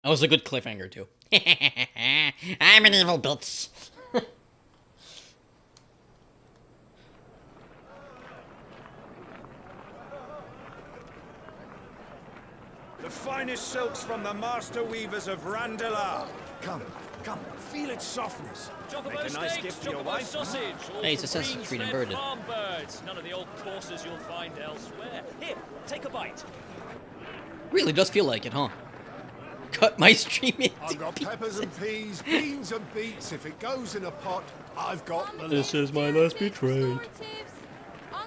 That was a good cliffhanger too. I'm an evil bitch. The finest silks from the master weavers of Randalar. Come, come, feel its softness. Make a nice gift for your wife. Sausage, Hey, it's Assassin's Creed inverted. Farm birds. None of the old courses you'll find elsewhere. Here, take a bite. Really does feel like it, huh? Cut my stream into I've got peppers and peas, beans and beets. If it goes in a pot, I've got the This is my last betrayed.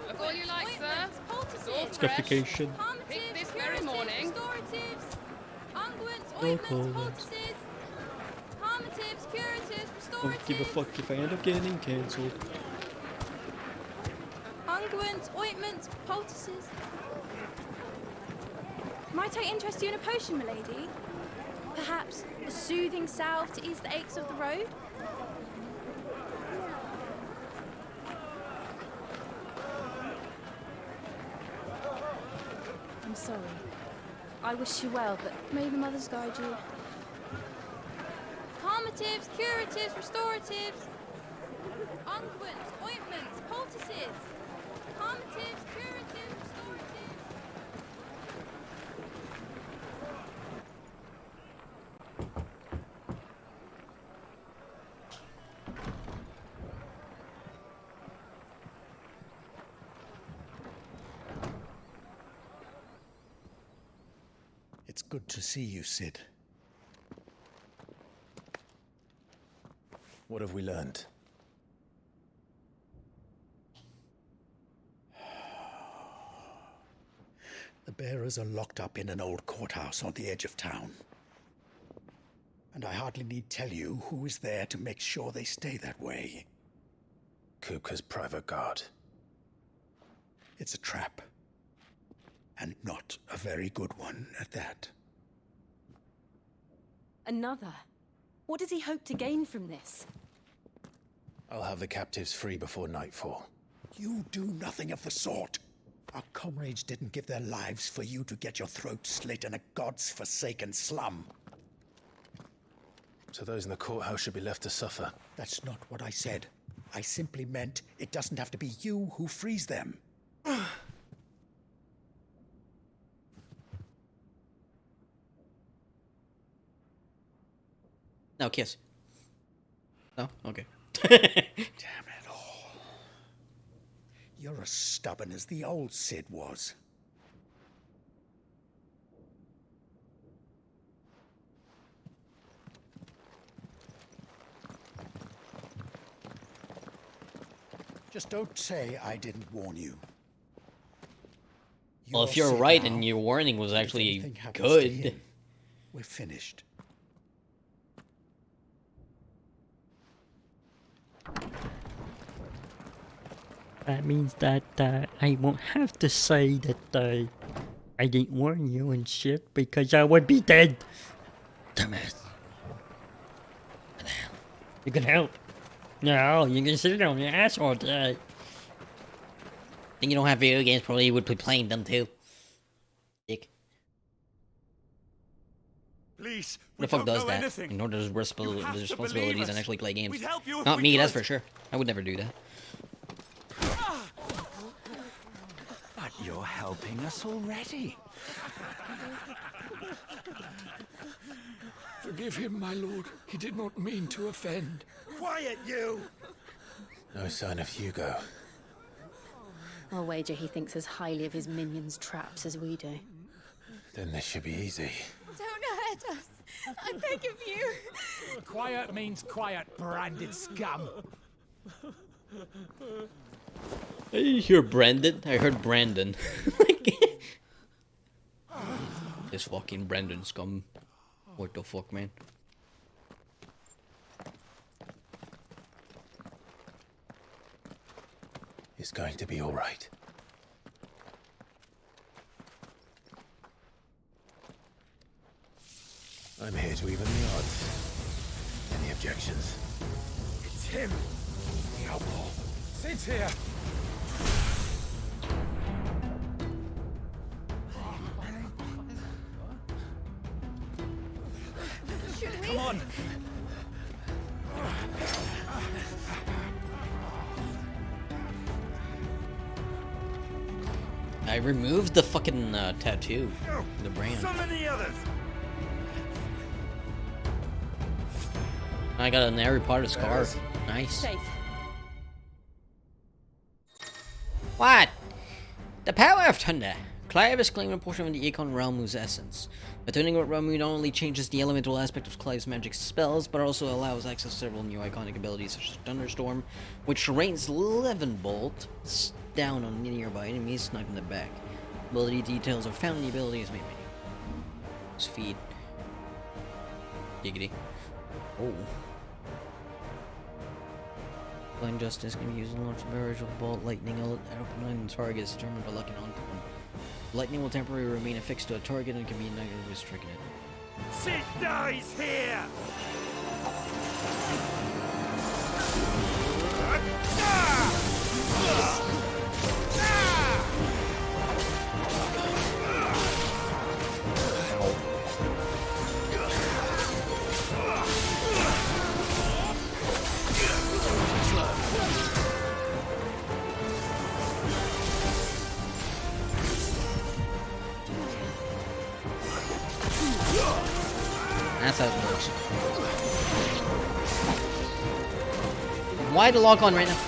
Of all you like, sir. It's all fresh. Scarification. Pick this very morning. Don't give a fuck if I end up getting cancelled. Unguents, ointments, poultices. Might I interest you in a potion, milady? Perhaps a soothing salve to ease the aches of the road? I'm sorry. I wish you well, but may the mothers guide you. Calmatives, curatives, restoratives. Unguents, ointments, poultices. Calmatives, curatives, restoratives. It's good to see you, Sid. What have we learned? The bearers are locked up in an old courthouse on the edge of town. And I hardly need tell you who is there to make sure they stay that way. Kupka's private guard. It's a trap. And not a very good one at that. Another? What does he hope to gain from this? I'll have the captives free before nightfall. You do nothing of the sort. Our comrades didn't give their lives for you to get your throat slit in a god's forsaken slum. So those in the courthouse should be left to suffer. That's not what I said. I simply meant it doesn't have to be you who frees them. No, kiss. No? Okay. Damn it all. You're as stubborn as the old Sid was. Just don't say I didn't warn you. Well, if you're Sid right now. and your warning was If actually anything happens to good. him, we're finished. That means that I won't have to say that I didn't warn you and shit because I would be dead. Dumbass. You can help. No, you can sit on your ass all day. Think you don't have video games, probably you would be playing them too. Dick. Please, Who the fuck does that? In order to responsibilities and actually play games. Not me, that's for sure. I would never do that. But you're helping us already. Forgive him, my lord. He did not mean to offend. Quiet, you! No sign of Hugo. I'll wager he thinks as highly of his minions' traps as we do. Then this should be easy. Don't hurt us. I beg of you. Quiet means quiet, branded scum. I hear Brandon. I heard Brandon. This fucking Brandon scum. What the fuck, man? It's going to be all right. I'm here to even the odds. Any objections? It's him, the outlaw. Sid's here. Should we? Come on. I removed the fucking tattoo, the brand. Summon the others. I got an Harry Potter scarf. Nice. Safe. What? The power of thunder. Clive is claiming a portion of the Icon Realmu's essence. Attuning with Realmu not only changes the elemental aspect of Clive's magic spells, but also allows access to several new iconic abilities such as Thunderstorm, which rains Levin Bolt down on nearby enemies sniped in the back. Ability details are found in the abilities menu. Speed. Giggity. Oh. Blind Justice can be used to launch a barrage of bolt lightning at open targets determined by locking onto them. Lightning will temporarily remain affixed to a target and can be negatively stricken it. Sid dies here. That's how it works. Why the lock on right now?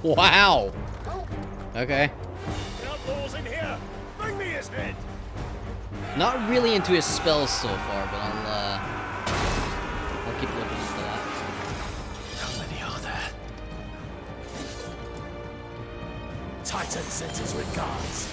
Wow. Okay. Outlaws in here. Bring me his head. Not really into his spells so far, but I'll keep looking into that. How many are there? Titan sends his regards.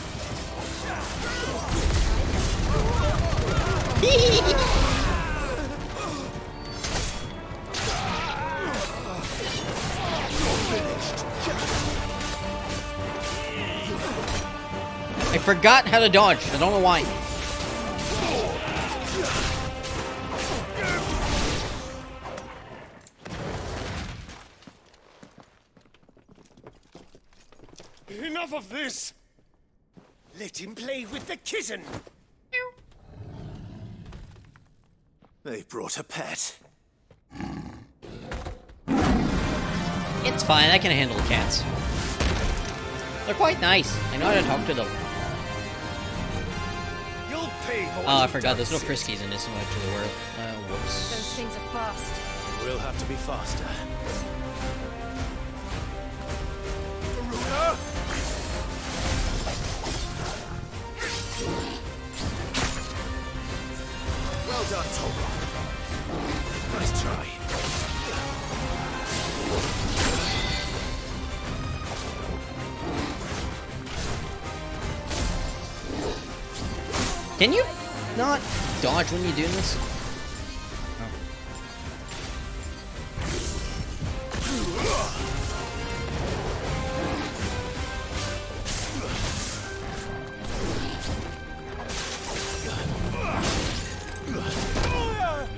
I forgot how to dodge. I don't know why. Enough of this! Let him play with the kitten! They brought a pet. It's fine. I can handle cats. They're quite nice. I know how to talk to them. You'll pay for Oh, I forgot. There's no friskies in this one to the world. Whoops. Those things are fast. We'll have to be faster. Well done, Tolga. Nice try. Can you not dodge when you're doing this?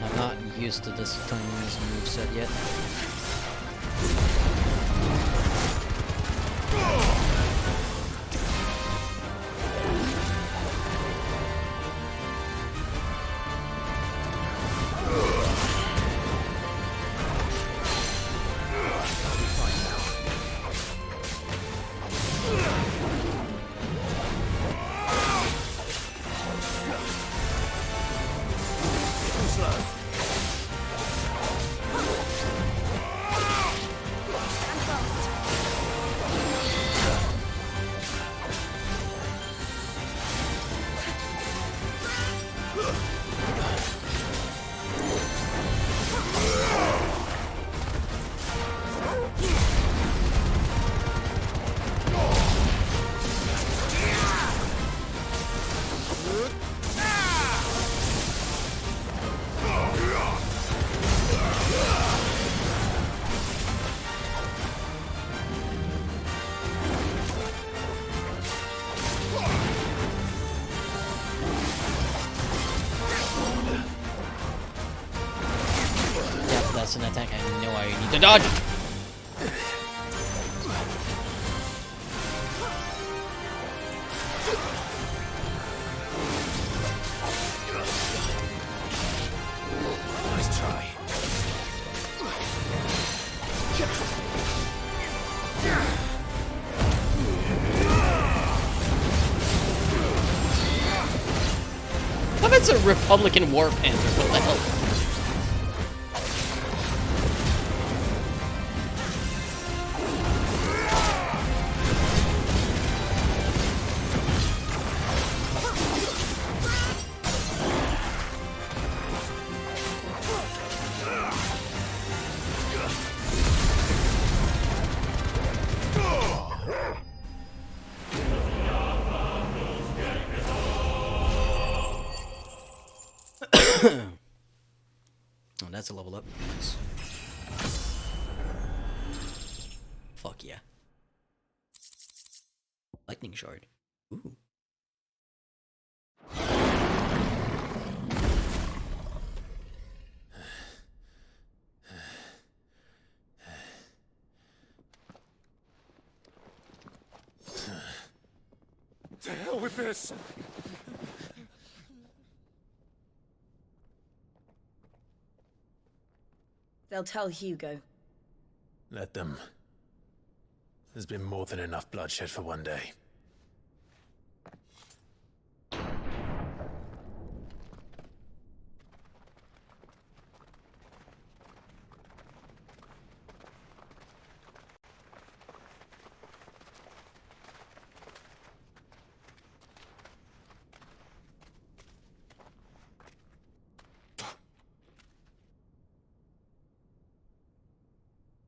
I'm not used to this tiniest moveset yet. that's an attack I know I need to dodge. Nice try. How about it's a Republican war panther? What the hell? Oh, that's a level up. Nice. Fuck yeah. Lightning shard. Ooh. To hell with this! They'll tell Hugo. Let them. There's been more than enough bloodshed for one day.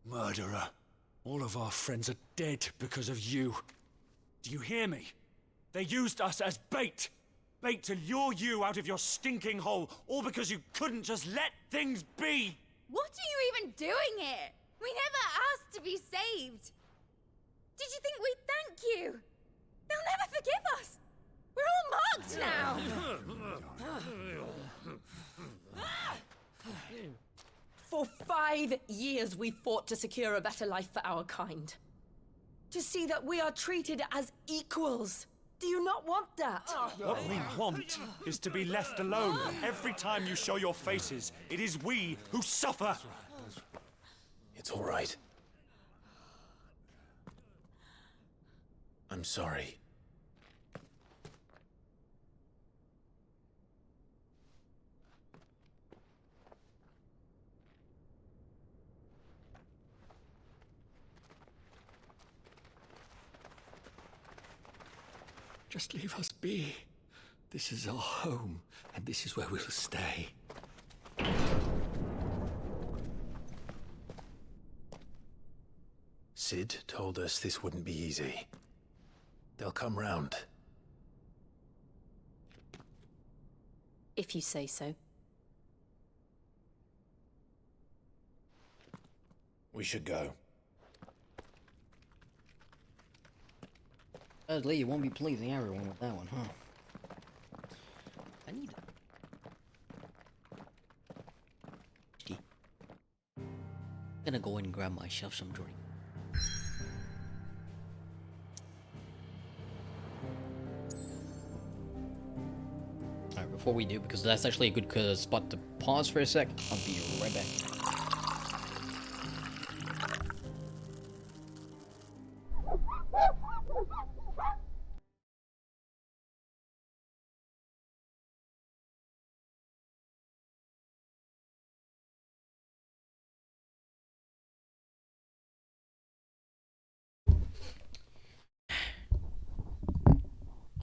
Murderer. All of our friends are dead because of you. Do you hear me? They used us as bait. Bait to lure you out of your stinking hole, all because you couldn't just let things be. What are you even doing here? We never asked to be saved. Did you think we'd thank you? They'll never forgive us. We're all marked now. For 5 years we fought to secure a better life for our kind. To see that we are treated as equals. Do you not want that? What we want is to be left alone. Every time you show your faces, it is we who suffer. It's all right. I'm sorry. Just leave us be. This is our home, and this is where we'll stay. Sid told us this wouldn't be easy. They'll come round. If you say so. We should go. Sadly, you won't be pleasing everyone with that one, huh? I need it. I'm gonna go and grab myself some drink. Alright, before we do, because that's actually a good spot to pause for a sec, I'll be right back.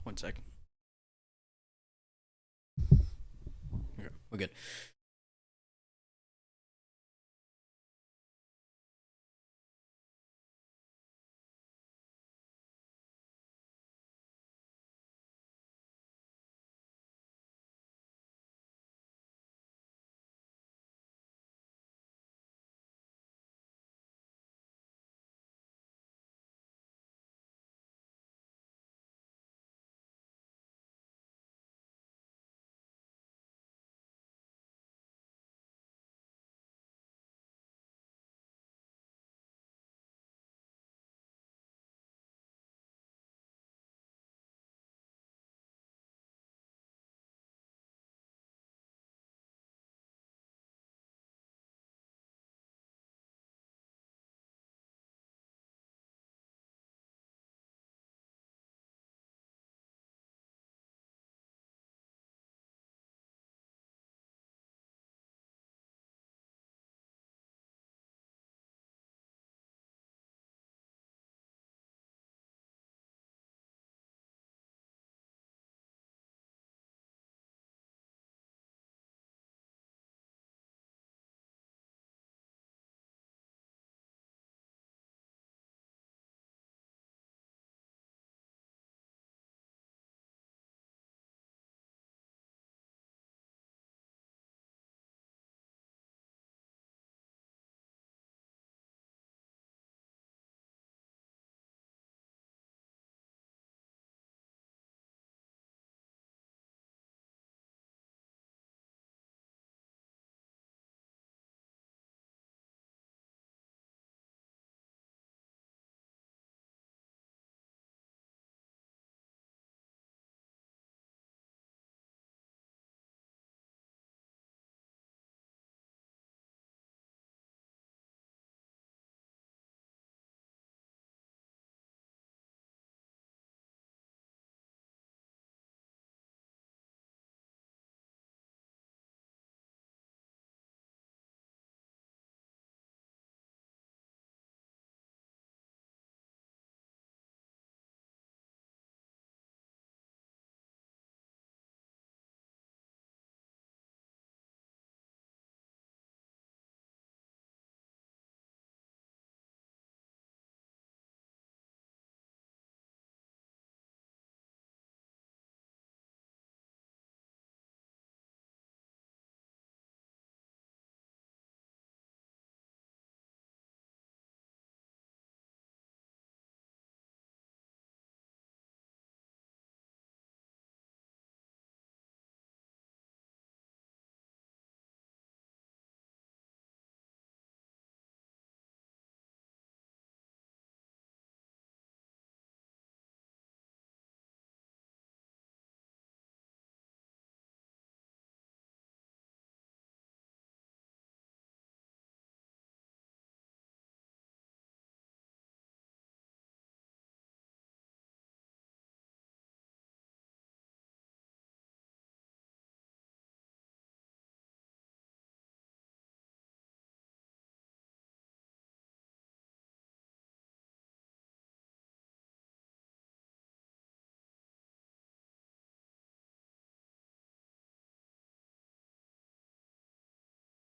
One second. Okay, we're good.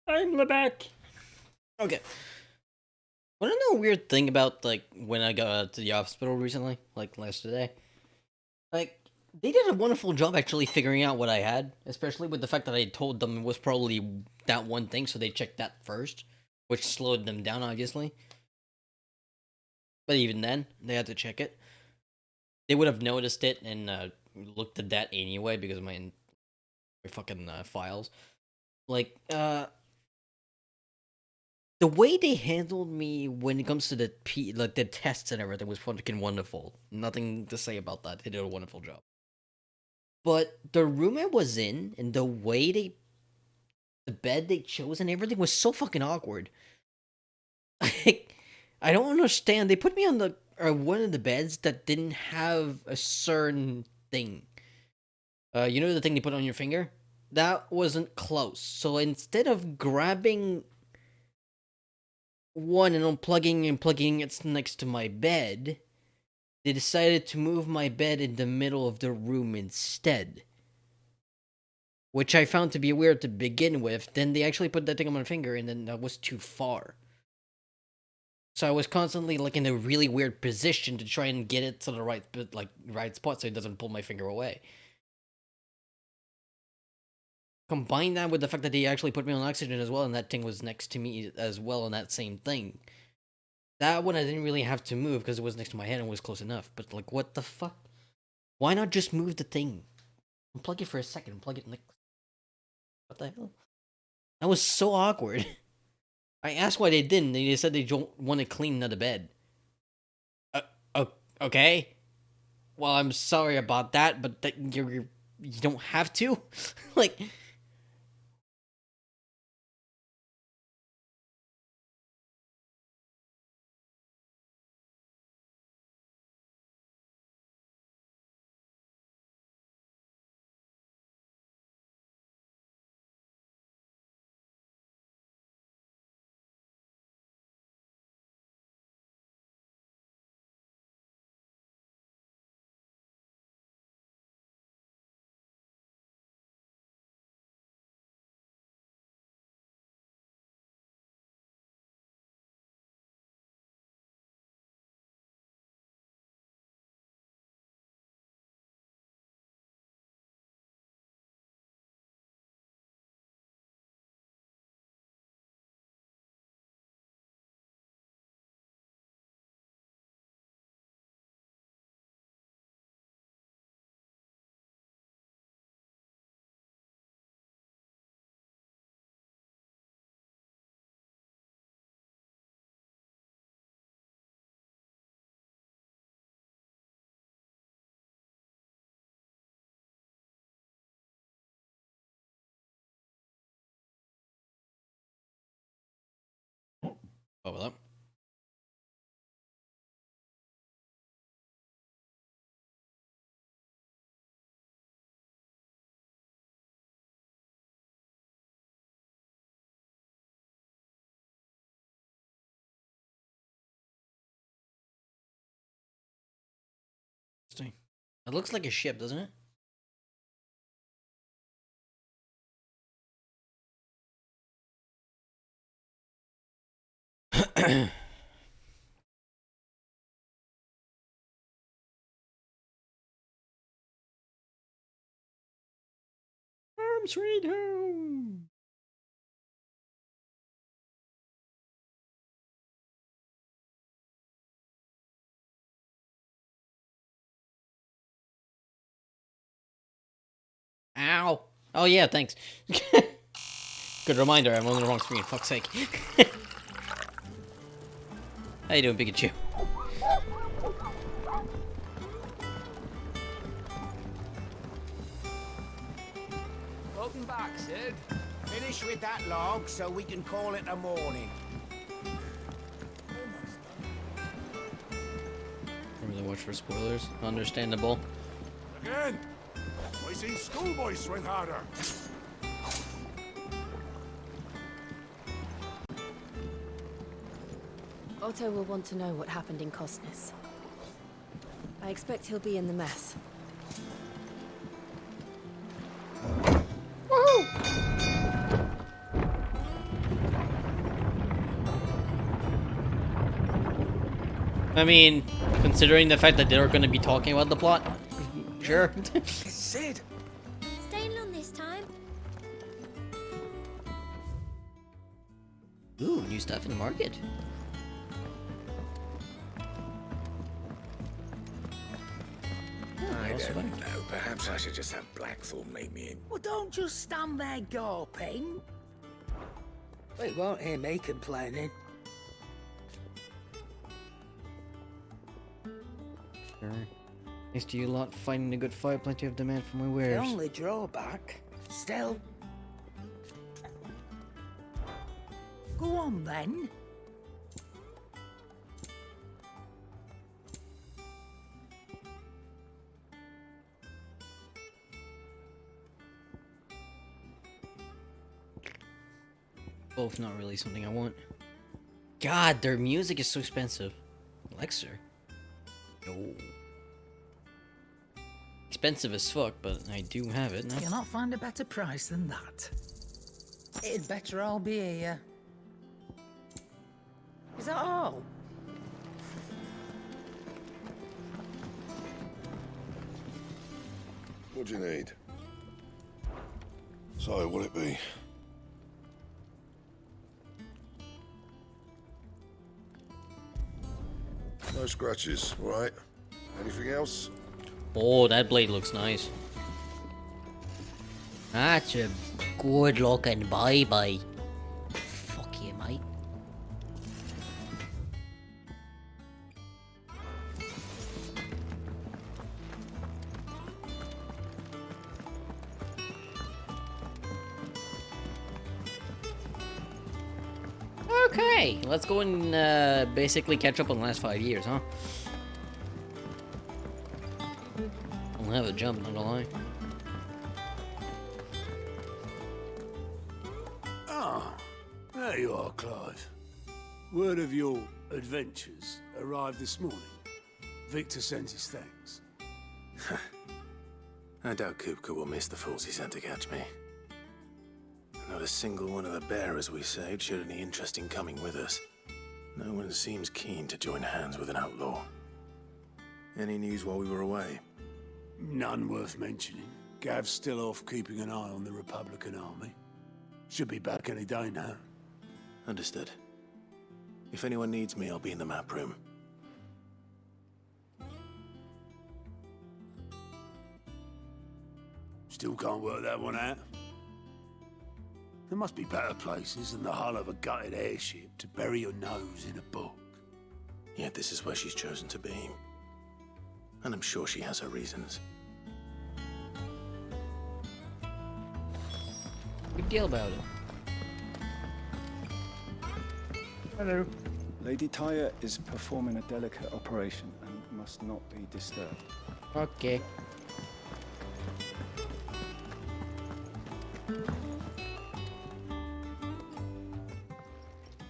I'm Lebec. Okay. Wanna know a weird thing about, like, when I got to the hospital recently? Like, last day? Like, they did a wonderful job actually figuring out what I had, especially with the fact that I told them it was probably that one thing, so they checked that first, which slowed them down, obviously. But even then, they had to check it. They would have noticed it and looked at that anyway because of my fucking files. Like, the way they handled me when it comes to the the tests and everything was fucking wonderful. Nothing to say about that. They did a wonderful job. But the room I was in and the way the bed they chose and everything was so fucking awkward. Like, I don't understand. They put me on one of the beds that didn't have a certain thing. You know the thing they put on your finger? That wasn't close. So instead of grabbing one and unplugging and plugging it next to my bed, they decided to move my bed in the middle of the room instead. Which I found to be weird to begin with. Then they actually put that thing on my finger and then that was too far. So I was constantly like in a really weird position to try and get it to the right spot so it doesn't pull my finger away. Combine that with the fact that they actually put me on oxygen as well, and that thing was next to me as well on that same thing. That one I didn't really have to move because it was next to my head and was close enough. But like, what the fuck? Why not just move the thing? Unplug it for a second, plug it next. What the hell? That was so awkward. I asked why they didn't, and they said they don't want to clean another bed. Okay. Well, I'm sorry about that, but you don't have to. Like. Oh, well. It looks like a ship, doesn't it? Home sweet home. Ow. Oh yeah, thanks. Good reminder, I'm on the wrong screen, fuck's sake. How you doing, Pikachu? Welcome back, Sid. Finish with that log so we can call it a morning. Don't really watch for spoilers. Understandable. Again! I seen schoolboys swing harder. Otto will want to know what happened in Costness. I expect he'll be in the mess. Woohoo! I mean, considering the fact that they're going to be talking about the plot, sure. Sid! Staying long this time? Ooh, new stuff in the market. I don't know. Perhaps I should just have Blackthorn make me in. Well, don't just stand there gawping. They won't hear me complaining. Sure. Thanks to you lot finding a good fight, plenty of demand for my wares. The only drawback, still. Go on then. Both not really something I want. God, their music is so expensive. Elixir. No. Expensive as fuck, but I do have it now. You'll not find a better price than that. It'd better all be here. Is that all? What do you need? So, what'll it be? No scratches, all right? Anything else? Oh, that blade looks nice. That's a good looking bye-bye. Fuck you, mate. Okay, let's go and basically catch up on the last 5 years, huh? I'll have a jump, not gonna lie. Ah, there you are, Clive. Word of your adventures arrived this morning. Victor sent his thanks. I doubt Kupka will miss the fools he sent to catch me. Not a single one of the bearers we saved showed any interest in coming with us. No one seems keen to join hands with an outlaw. Any news while we were away? None worth mentioning. Gav's still off keeping an eye on the Republican army. Should be back any day now. Understood. If anyone needs me, I'll be in the map room. Still can't work that one out. There must be better places than the hull of a gutted airship to bury your nose in a book. Yet this is where she's chosen to be. And I'm sure she has her reasons. Big deal about it. Hello. Lady Tyre is performing a delicate operation and must not be disturbed. Okay.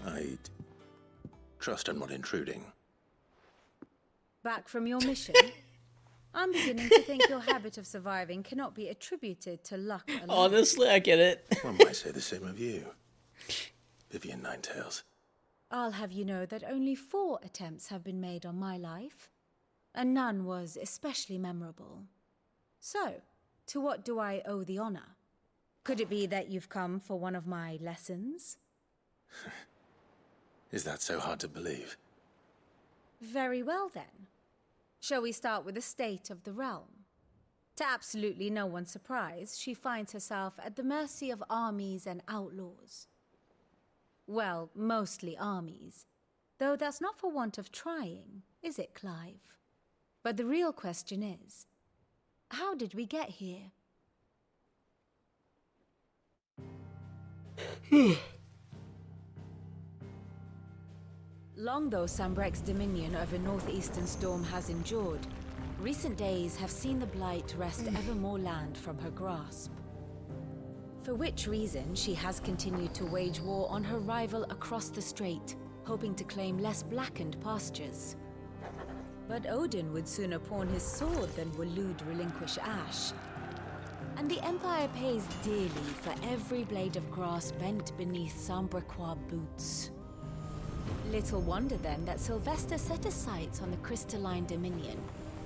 I'd trust I'm not intruding. Back from your mission? I'm beginning to think your habit of surviving cannot be attributed to luck alone. Honestly, I get it. One might say the same of you, Vivian Ninetails. I'll have you know that only 4 attempts have been made on my life, and none was especially memorable. So, to what do I owe the honor? Could it be that you've come for one of my lessons? Is that so hard to believe? Very well then. Shall we start with the state of the realm? To absolutely no one's surprise, she finds herself at the mercy of armies and outlaws. Well, mostly armies. Though that's not for want of trying, is it, Clive? But the real question is, how did we get here? Long though Sambrek's dominion over northeastern Storm has endured, recent days have seen the Blight wrest ever more land from her grasp. For which reason she has continued to wage war on her rival across the strait, hoping to claim less blackened pastures. But Odin would sooner pawn his sword than Waloed relinquish Ash. And the Empire pays dearly for every blade of grass bent beneath Sambrequois boots. Little wonder then that Sylvester set his sights on the crystalline Dominion,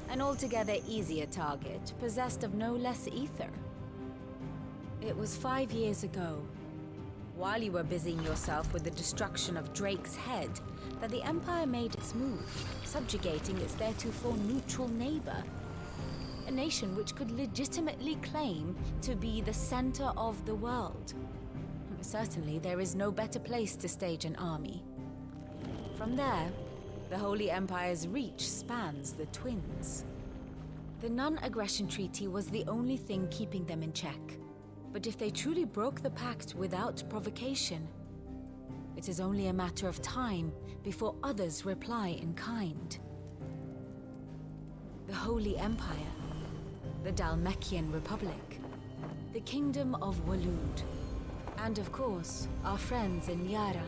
an altogether easier target, possessed of no less ether. It was 5 years ago, while you were busying yourself with the destruction of Drake's head, that the Empire made its move, subjugating its theretofore neutral neighbor. A nation which could legitimately claim to be the center of the world. Certainly, there is no better place to stage an army. From there, the Holy Empire's reach spans the Twins. The non-aggression treaty was the only thing keeping them in check. But if they truly broke the pact without provocation, it is only a matter of time before others reply in kind. The Holy Empire, the Dhalmekian Republic, the Kingdom of Waloed, and of course, our friends in Yaran.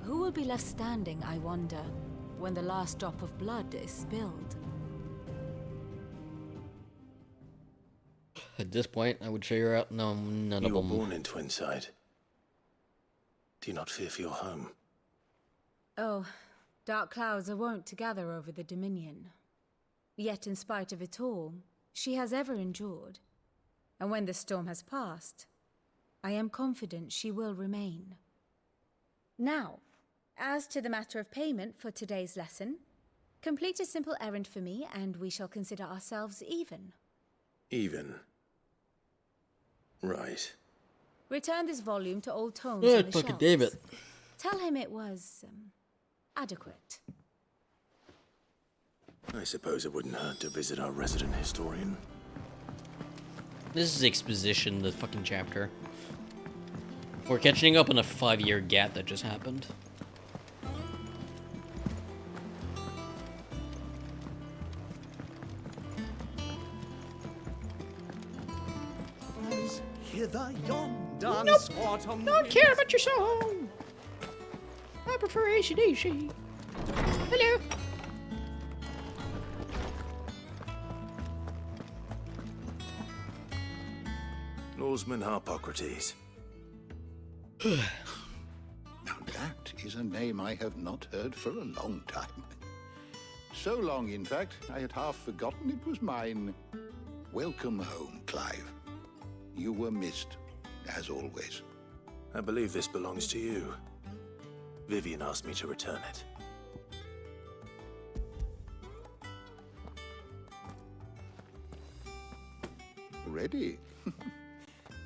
Who will be left standing, I wonder, when the last drop of blood is spilled? At this point, I would figure out none of them. You were born in Twinside. Do you not fear for your home? Oh, dark clouds are wont to gather over the Dominion. Yet in spite of it all, she has ever endured. And when the storm has passed, I am confident she will remain. Now, as to the matter of payment for today's lesson, complete a simple errand for me and we shall consider ourselves even. Even? Right. Return this volume to old tomes Yeah, on the fucking shelves. David. Tell him it was, adequate. I suppose it wouldn't hurt to visit our resident historian. This is exposition, the fucking chapter. We're catching up on a 5-year gap that just happened. Hither yonder, Nope. Don't care about your song. I prefer AC/DC. Hello. Norseman Harpocrates. Now that is a name I have not heard for a long time. So long, in fact, I had half forgotten it was mine. Welcome home, Clive. You were missed, as always. I believe this belongs to you. Vivian asked me to return it. Ready?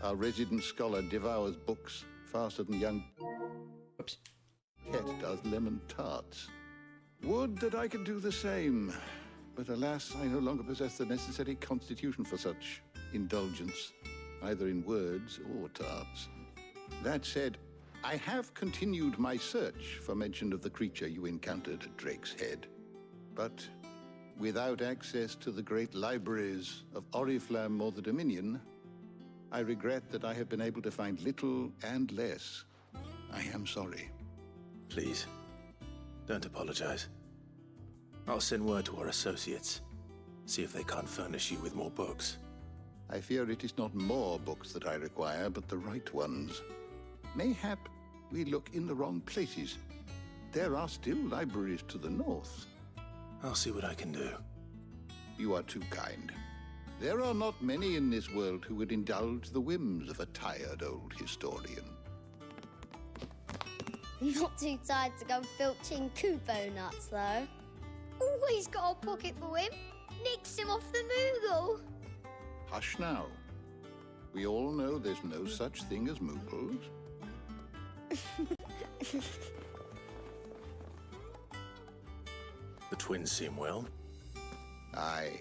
Our resident scholar devours books faster than young Ket does lemon tarts. Would that I could do the same, but alas, I no longer possess the necessary constitution for such indulgence, either in words or tarts. That said, I have continued my search for mention of the creature you encountered at Drake's Head, but without access to the great libraries of Oriflamme or the Dominion, I regret that I have been able to find little and less. I am sorry. Please, don't apologize. I'll send word to our associates. See if they can't furnish you with more books. I fear it is not more books that I require, but the right ones. Mayhap we look in the wrong places. There are still libraries to the north. I'll see what I can do. You are too kind. There are not many in this world who would indulge the whims of a tired old historian. Not too tired to go filching Kupo nuts, though. Always got a pocket for him. Nicks him off the Moogle. Hush now. We all know there's no such thing as Moogles. The twins seem well. Aye.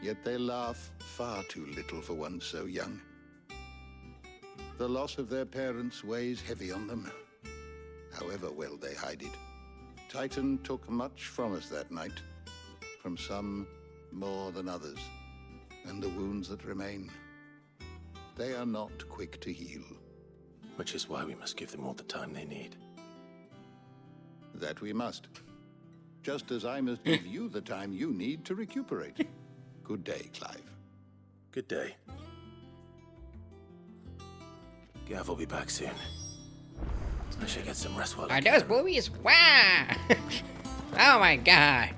Yet they laugh far too little for one so young. The loss of their parents weighs heavy on them, however well they hide it. Titan took much from us that night, from some more than others, and the wounds that remain, they are not quick to heal. Which is why we must give them all the time they need. That we must. Just as I must give you the time you need to recuperate. Good day, Clive. Good day. Gav will be back soon. I should get some rest while Are those boobies? Wow! Oh my god.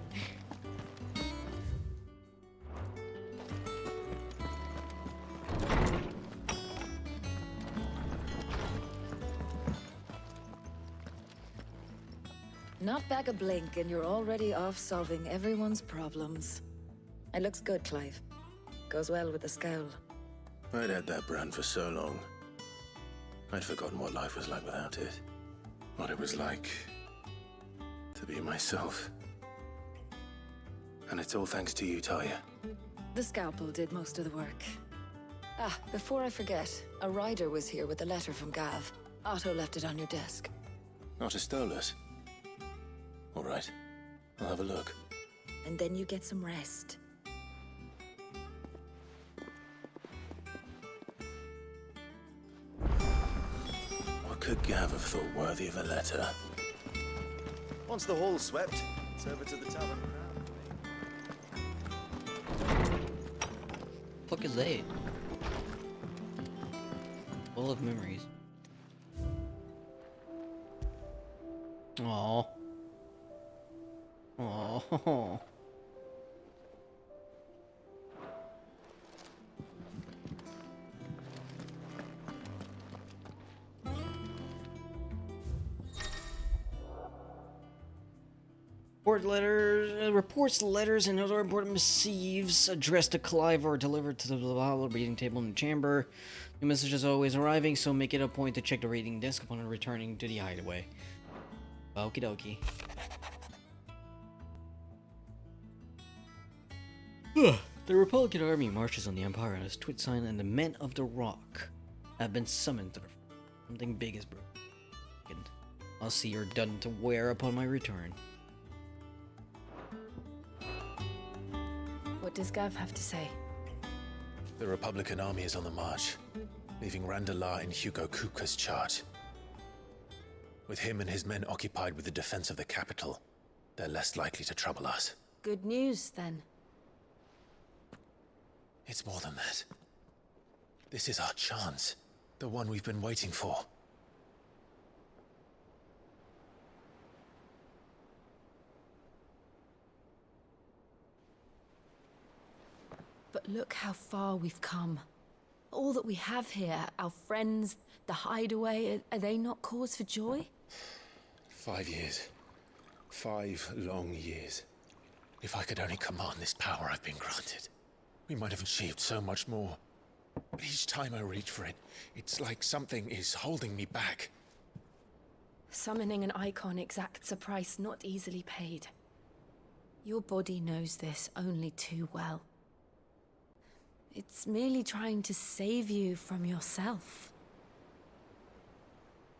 Not back a blink and you're already off solving everyone's problems. It looks good, Clive. Goes well with the scowl. I'd had that brand for so long. I'd forgotten what life was like without it. What it was like to be myself. And it's all thanks to you, Talia. The scalpel did most of the work. Ah, before I forget, a rider was here with a letter from Gav. Otto left it on your desk. Otto stole us. All right, I'll have a look. And then you get some rest. What could Gav have thought worthy of a letter? Once the hall's swept, it's over to the tavern. Fuck is that? Full of memories. Aww. Aww. Reports, letters, and other important missives addressed to Clive are delivered to the reading table in the chamber. New messages are always arriving, so make it a point to check the reading desk upon returning to the hideaway. Okie dokie. The Republican Army marches on the Empire on its twit sign, and the men of the Rock have been summoned to the something big is broken. I'll see you're done to wear upon my return. What does Gav have to say? The Republican army is on the march, leaving Randalar in Hugo Kupka's charge. With him and his men occupied with the defense of the capital, they're less likely to trouble us. Good news, then. It's more than that. This is our chance. The one we've been waiting for. But look how far we've come. All that we have here, our friends, the hideaway, are they not cause for joy? 5 years. 5 long years. If I could only command this power I've been granted, we might have achieved so much more. But each time I reach for it, it's like something is holding me back. Summoning an icon exacts a price not easily paid. Your body knows this only too well. It's merely trying to save you from yourself.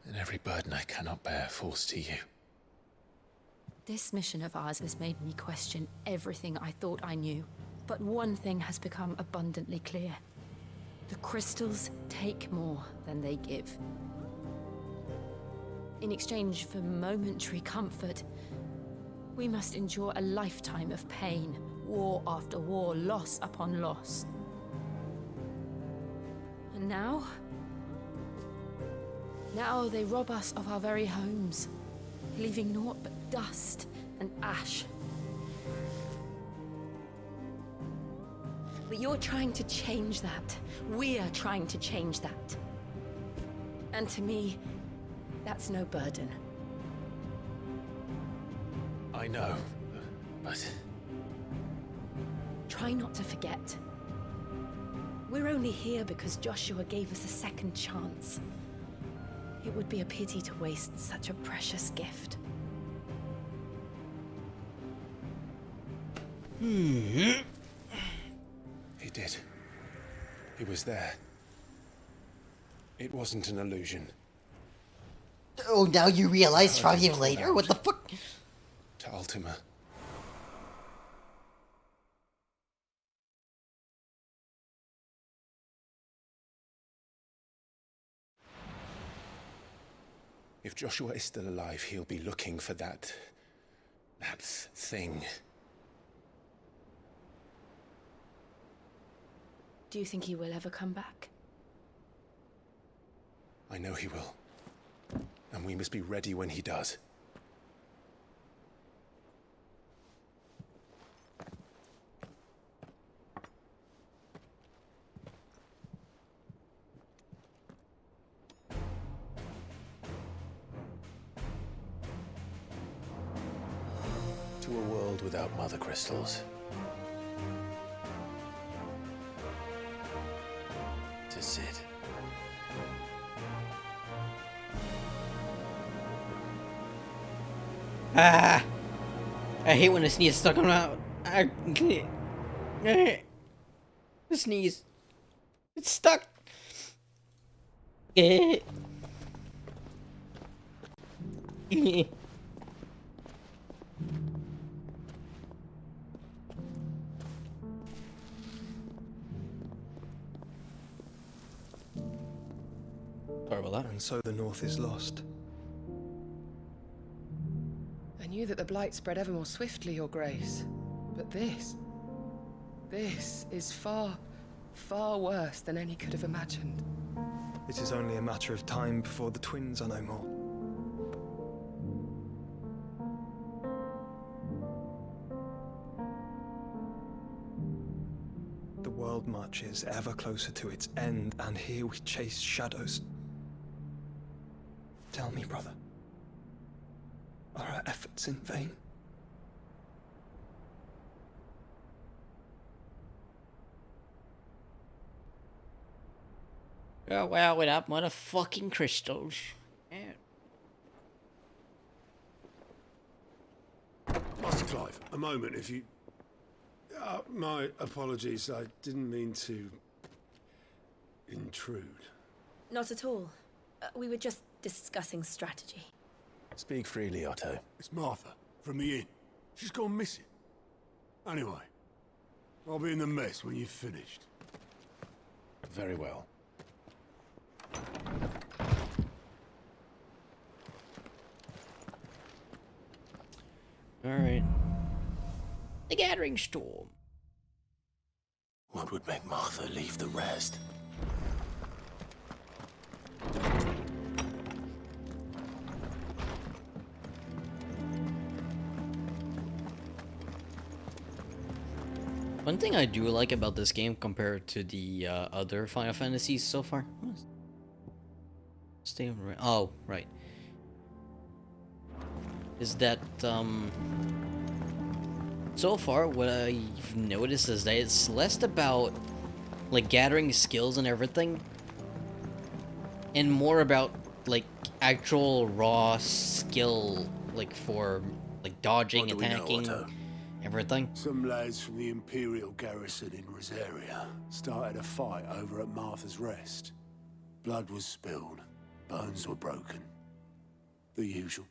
And every burden I cannot bear falls to you. This mission of ours has made me question everything I thought I knew. But one thing has become abundantly clear. The crystals take more than they give. In exchange for momentary comfort, we must endure a lifetime of pain, war after war, loss upon loss. And now they rob us of our very homes, leaving naught but dust and ash. But you're trying to change that. We're trying to change that. And to me, that's no burden. I know, but... Try not to forget. We're only here because Joshua gave us a second chance. It would be a pity to waste such a precious gift. He did. He was there. It wasn't an illusion. Oh, now you realize 5 years later? What the fuck? To Ultima. If Joshua is still alive, he'll be looking for that thing. Do you think he will ever come back? I know he will. And we must be ready when he does. To a world without mother crystals. To Sid. Ah! I hate when the sneeze is stuck around. The sneeze. It's stuck. Sorry about that. And so the North is lost. I knew that the Blight spread ever more swiftly, Your Grace. But this is far, far worse than any could have imagined. It is only a matter of time before the twins are no more. The world marches ever closer to its end, and here we chase shadows. Tell me, brother, are our efforts in vain? Oh well, without motherfucking crystals. Yeah. Master Clive, a moment, if you... my apologies, I didn't mean to... intrude. Not at all. We were just discussing strategy. Speak freely, Otto. It's Martha, from the inn. She's gone missing. Anyway, I'll be in the mess when you've finished. Very well. Alright. The Gathering Storm. What would make Martha leave the rest? One thing I do like about this game compared to the other Final Fantasies so far. Stay on right. Oh, right. Is that so far what I've noticed is that it's less about like gathering skills and everything, and more about like actual raw skill, like for like dodging, attacking, everything. Some lads from the Imperial garrison in Rosaria started a fight over at Martha's Rest. Blood was spilled, bones were broken. The usual.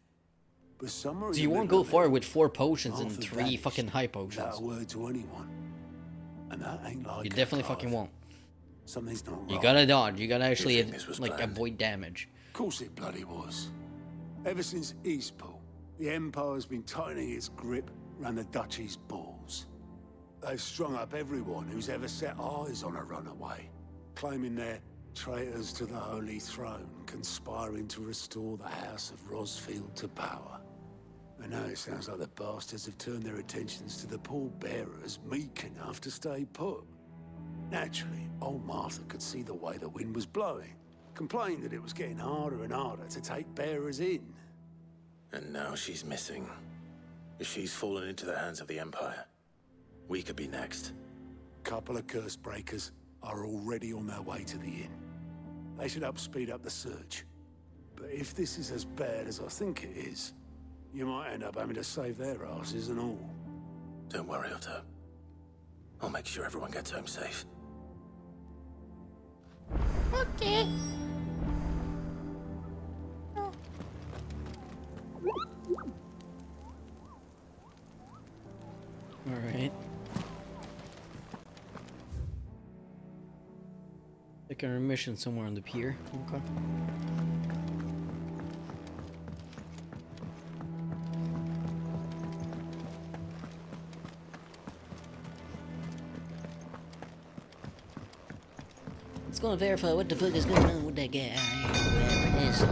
But somewhere So you won't go far with 4 potions and 3 fucking high potions. Without a word to anyone. And that ain't like You definitely fucking won't. Something's not right. You gotta dodge. You gotta actually like avoid damage. Of course it bloody was. Ever since Eastpool, the Empire's been tightening its grip around the Duchy's balls. They've strung up everyone who's ever set eyes on a runaway, claiming they're traitors to the Holy Throne, conspiring to restore the House of Rosfield to power. And now it sounds like the bastards have turned their attentions to the pallbearers meek enough to stay put. Naturally, old Martha could see the way the wind was blowing, complained that it was getting harder and harder to take bearers in. And now she's missing. If she's fallen into the hands of the Empire, we could be next. Couple of curse breakers are already on their way to the inn. They should help speed up the search. But if this is as bad as I think it is, you might end up having to save their asses and all. Don't worry, Otto. I'll make sure everyone gets home safe. Okay. Alright. Like a mission somewhere on the pier. Okay. Let's go and verify what the fuck is going on with that guy. Whoever this is.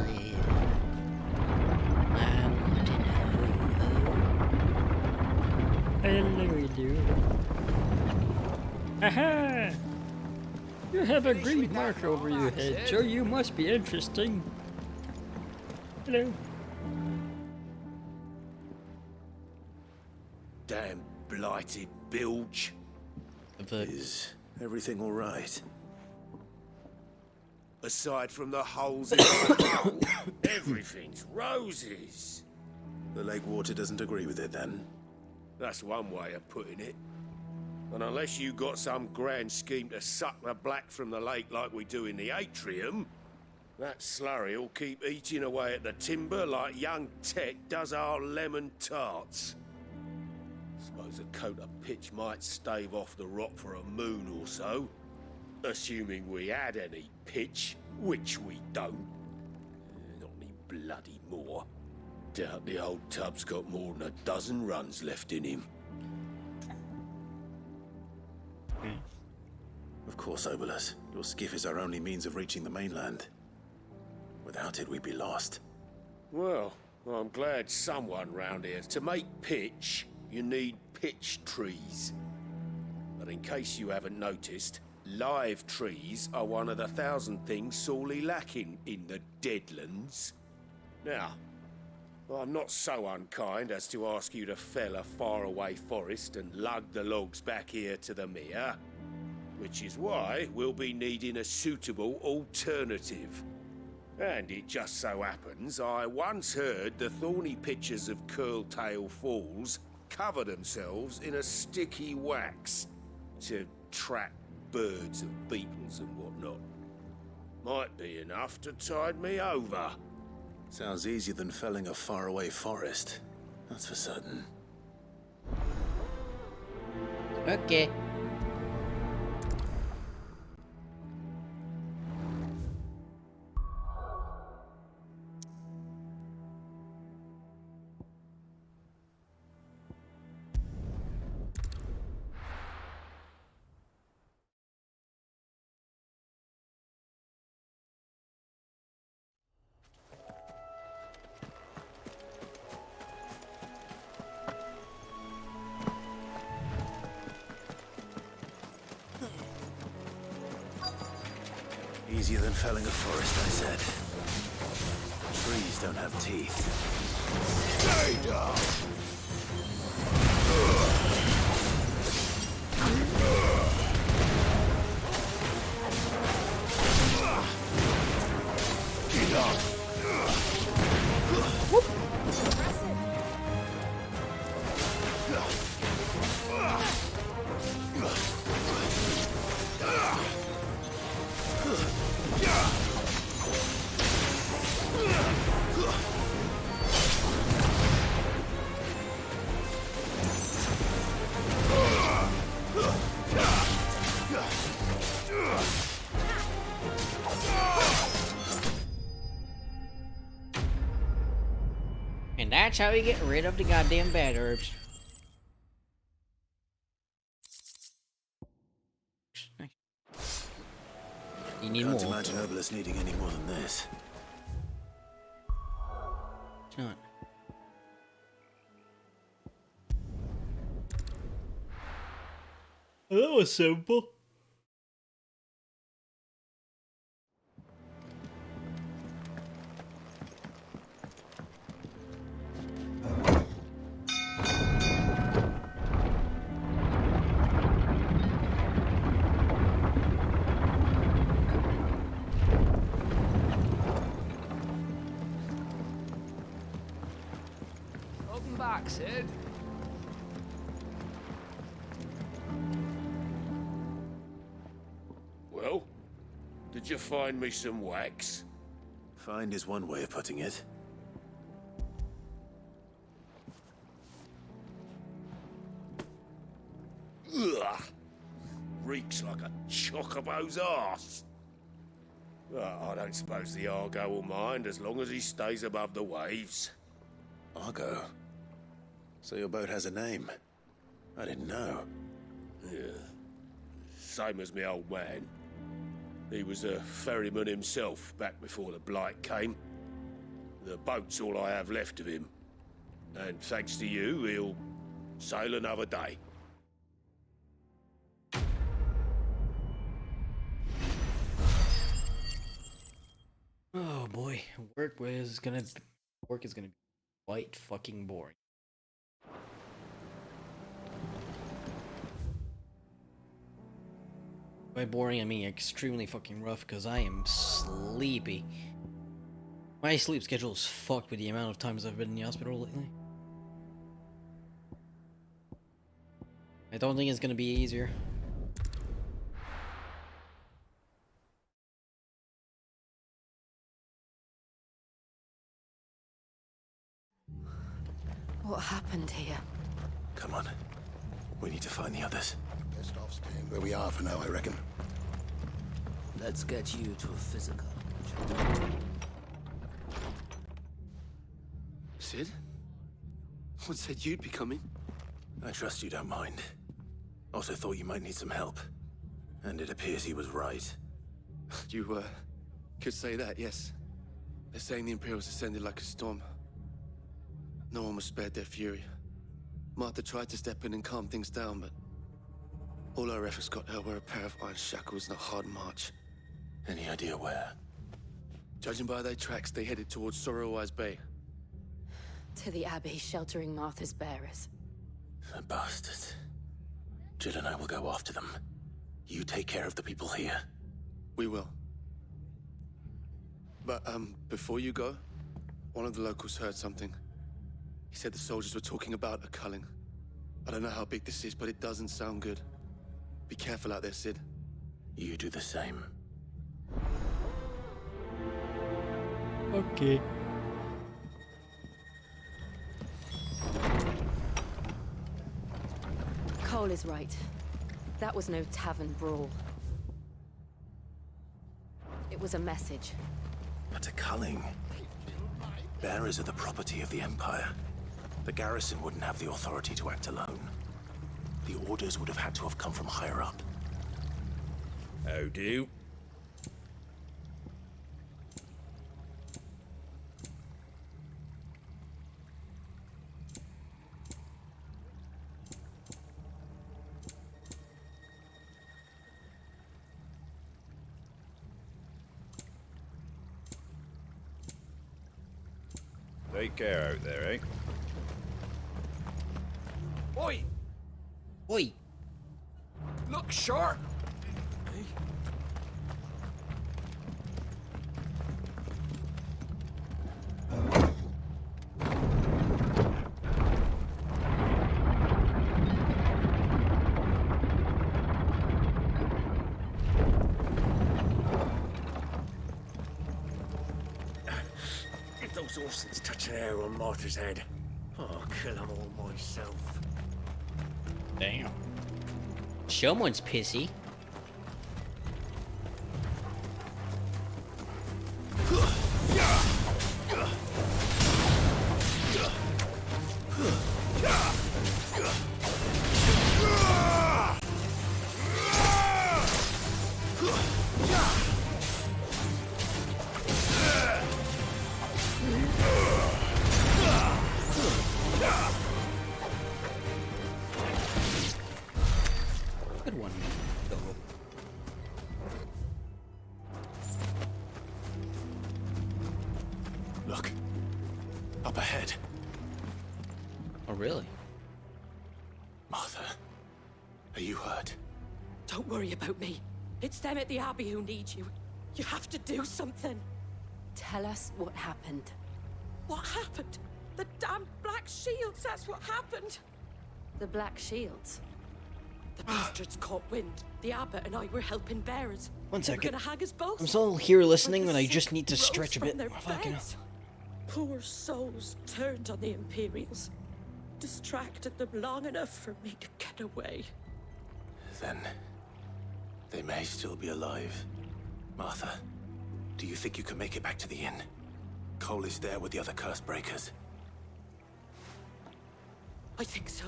have a green mark over your head, so you must be interesting. Hello. Damn blighted bilge. Is everything all right? Aside from the holes in the hull, everything's roses. The lake water doesn't agree with it, then? That's one way of putting it. And unless you got some grand scheme to suck the black from the lake like we do in the atrium, that slurry will keep eating away at the timber like young Tech does our lemon tarts. Suppose a coat of pitch might stave off the rot for a moon or so, assuming we had any pitch, which we don't. Not any bloody more. Doubt the old tub's got more than a dozen runs left in him. Of course, Obolus. Your skiff is our only means of reaching the mainland. Without it, we'd be lost. Well, I'm glad someone round here. To make pitch, you need pitch trees. But in case you haven't noticed, live trees are one of the 1,000 things sorely lacking in the Deadlands. Now, I'm not so unkind as to ask you to fell a faraway forest and lug the logs back here to the mere, which is why we'll be needing a suitable alternative. And it just so happens I once heard the thorny pitchers of Curltail Falls cover themselves in a sticky wax to trap birds and beetles and whatnot. Might be enough to tide me over. Sounds easier than felling a faraway forest. That's for certain. Okay. Easier than felling a forest, I said. Trees don't have teeth. Stay down! Get up! And that's how you get rid of the goddamn bad herbs. You need Can't more. imagine Obolus needing any more than this. It's not. That was simple. Welcome back, Sid. Well, did you find me some wax? Find is one way of putting it. Ugh! Reeks like a chocobo's arse. Well, I don't suppose the Argo will mind as long as he stays above the waves. Argo? So your boat has a name? I didn't know. Yeah. Same as me old man. He was a ferryman himself back before the blight came. The boat's all I have left of him. And thanks to you, he'll sail another day. Oh boy, work is gonna be quite fucking boring. By boring, I mean extremely fucking rough, because I am sleepy. My sleep schedule is fucked with the amount of times I've been in the hospital lately. I don't think it's gonna be easier. What happened here? Come on. We need to find the others. Best off staying where we are for now, I reckon. Let's get you to a physical. Sid? What said you'd be coming? I trust you don't mind. Also thought you might need some help. And it appears he was right. You, could say that, yes. They're saying the Imperials ascended like a storm. No one was spared their fury. Martha tried to step in and calm things down, but all our efforts got her were a pair of iron shackles and a hard march. Any idea where? Judging by their tracks, they headed towards Sorrowwise Bay. To the Abbey sheltering Martha's bearers. The bastards. Jill and I will go after them. You take care of the people here. We will. But, before you go, one of the locals heard something. He said the soldiers were talking about a culling. I don't know how big this is, but it doesn't sound good. Be careful out there, Sid. You do the same. Okay. Cole is right. That was no tavern brawl. It was a message. But a culling. Bearers are the property of the Empire. The garrison wouldn't have the authority to act alone. The orders would have had to have come from higher up. How do? Take care out there, eh? Oi! Oi! Look sharp! If those horses touch an hair on Martha's head, I'll kill them all myself. Damn. Someone's pissy. Good one. Look. Up ahead. Oh, really? Martha. Are you hurt? Don't worry about me. It's them at the Abbey who need you. You have to do something. Tell us what happened. What happened? The damn Black Shields, that's what happened. The Black Shields? The bastards caught wind. The abbot and I were helping bearers. One They were second. gonna hang us both. I'm still here listening, When but the I just sick need to rose stretch a from bit. their Fucking hell. beds. Poor souls turned on the Imperials. Distracted them long enough for me to get away. Then they may still be alive. Martha, do you think you can make it back to the inn? Cole is there with the other curse breakers. I think so.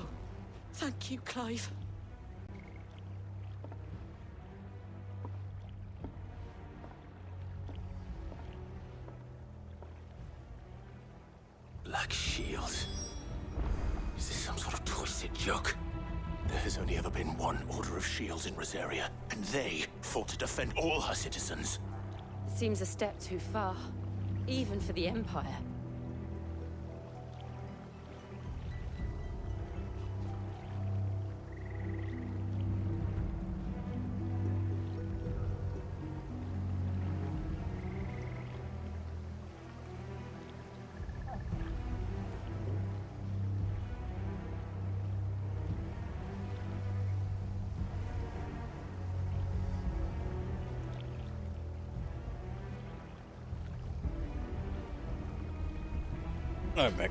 Thank you, Clive. Black Shields. Is this some sort of twisted joke? There has only ever been one Order of Shields in Rosaria, and they fought to defend all her citizens. seems a step too far, even for the Empire. I'm back.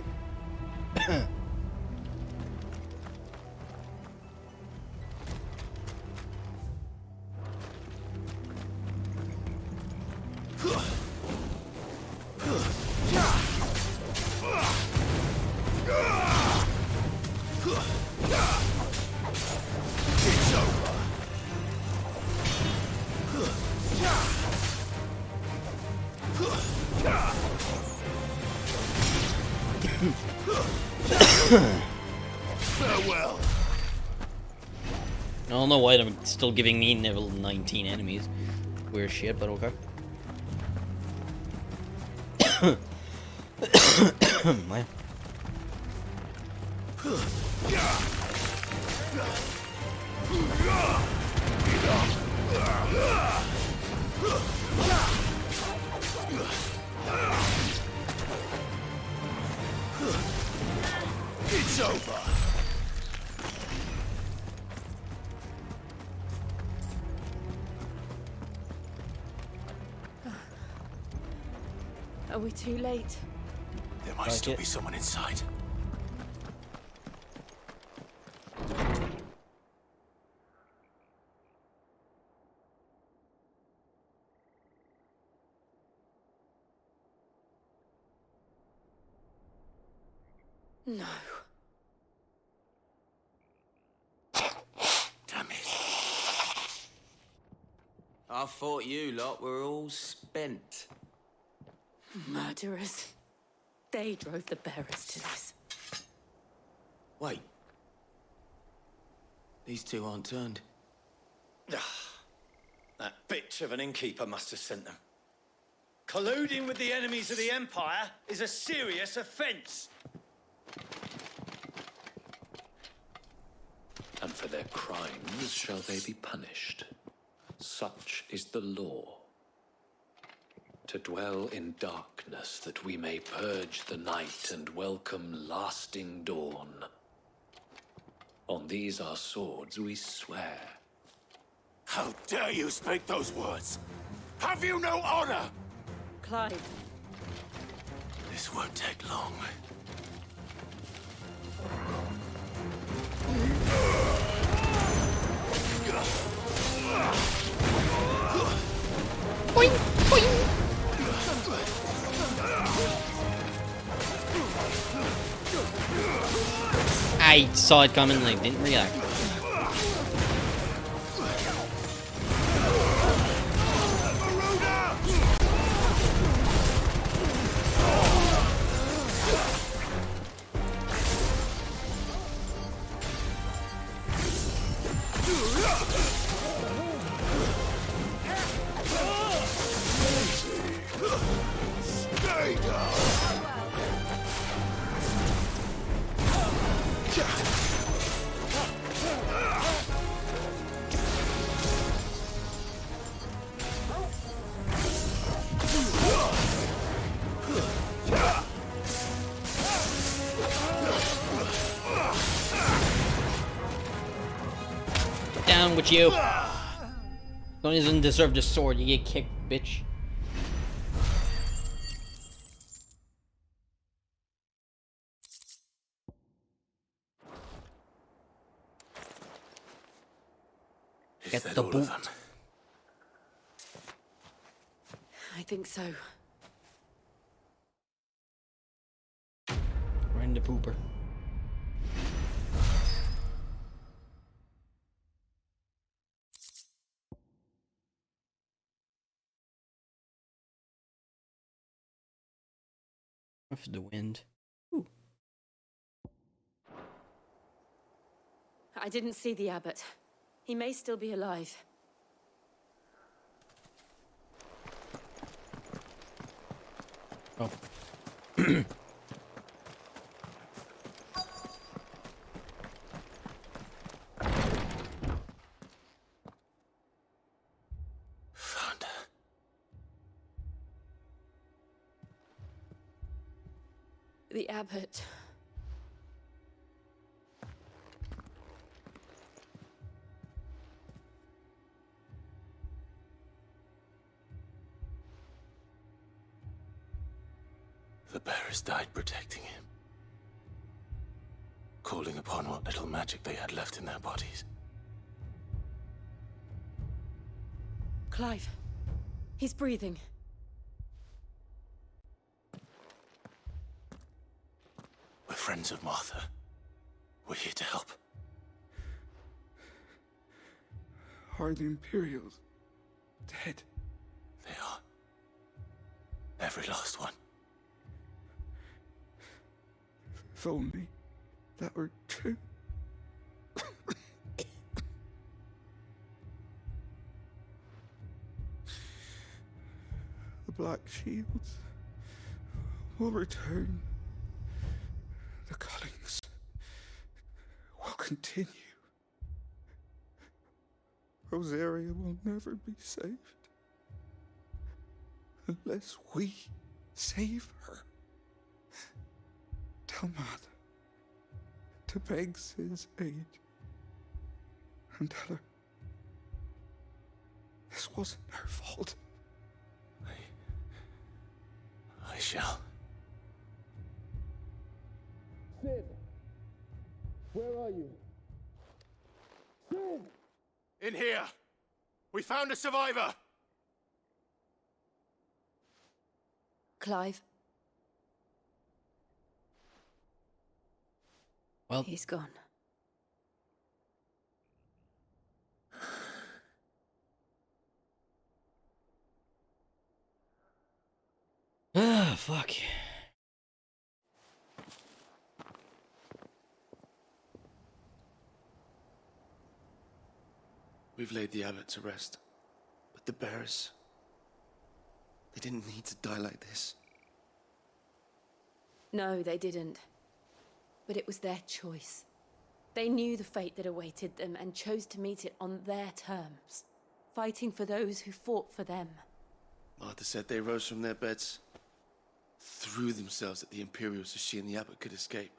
Farewell. I don't know why they're still giving me level 19 enemies. Weird shit, but okay. My. It's over. Are we too late? There might still be someone inside. No. Damn it. I thought you lot were all spent. Murderers. They drove the bearers to this. Wait. These two aren't turned. That bitch of an innkeeper must have sent them. Colluding with the enemies of the Empire is a serious offense. And for their crimes shall they be punished. Such is the law. To dwell in darkness that we may purge the night and welcome lasting dawn. On these our swords we swear. How dare you speak those words? Have you no honor? Clive. This won't take long. Boing, boing. I saw it coming and I didn't react. Stay down. Down with you. Don't even deserve the sword, you get kicked, bitch. Get the boot. I think so. We're in the pooper. Off the wind. Ooh. I didn't see the abbot. He may still be alive. Oh. Found her. The abbot. The bearers died protecting him, calling upon what little magic they had left in their bodies. Clive. He's breathing. We're friends of Martha. We're here to help. Are the Imperials dead? They are. Every last one. If only that were true. The Black Shields will return. The cullings will continue. Rosaria will never be saved unless we save her. Tell Martha to beg Sid's aid and tell her this wasn't her fault. I shall. Sid, where are you? Sid! In here! We found a survivor! Clive. Well, he's gone. Ah, fuck. We've laid the abbot to rest. But the bearers... they didn't need to die like this. No, they didn't. But it was their choice. They knew the fate that awaited them and chose to meet it on their terms, fighting for those who fought for them. Martha said they rose from their beds, threw themselves at the Imperials so she and the abbot could escape.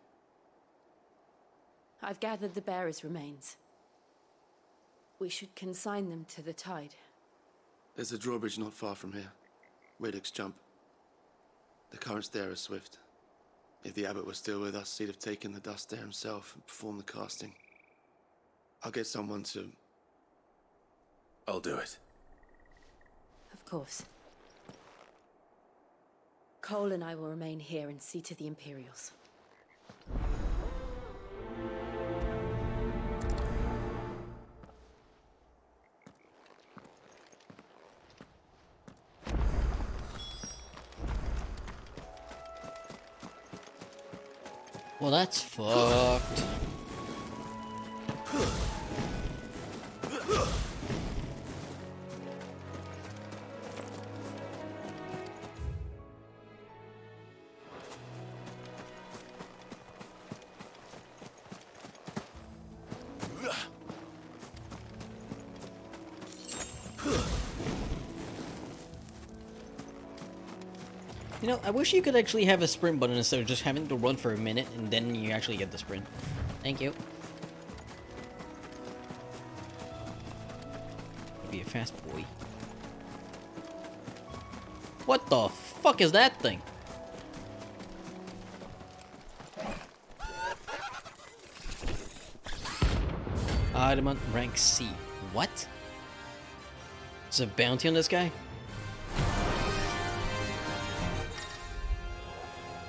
I've gathered the bearers' remains. We should consign them to the tide. There's a drawbridge not far from here. Radix Jump. The currents there are swift. If the abbot was still with us, he'd have taken the dust there himself and performed the casting. I'll get someone to... I'll do it. Of course. Cole and I will remain here and see to the Imperials. Well, that's fucked. You know, I wish you could actually have a sprint button instead of just having to run for a minute and then you actually get the sprint. Thank you. Be a fast boy. What the fuck is that thing? Adamant rank C. What? Is a bounty on this guy?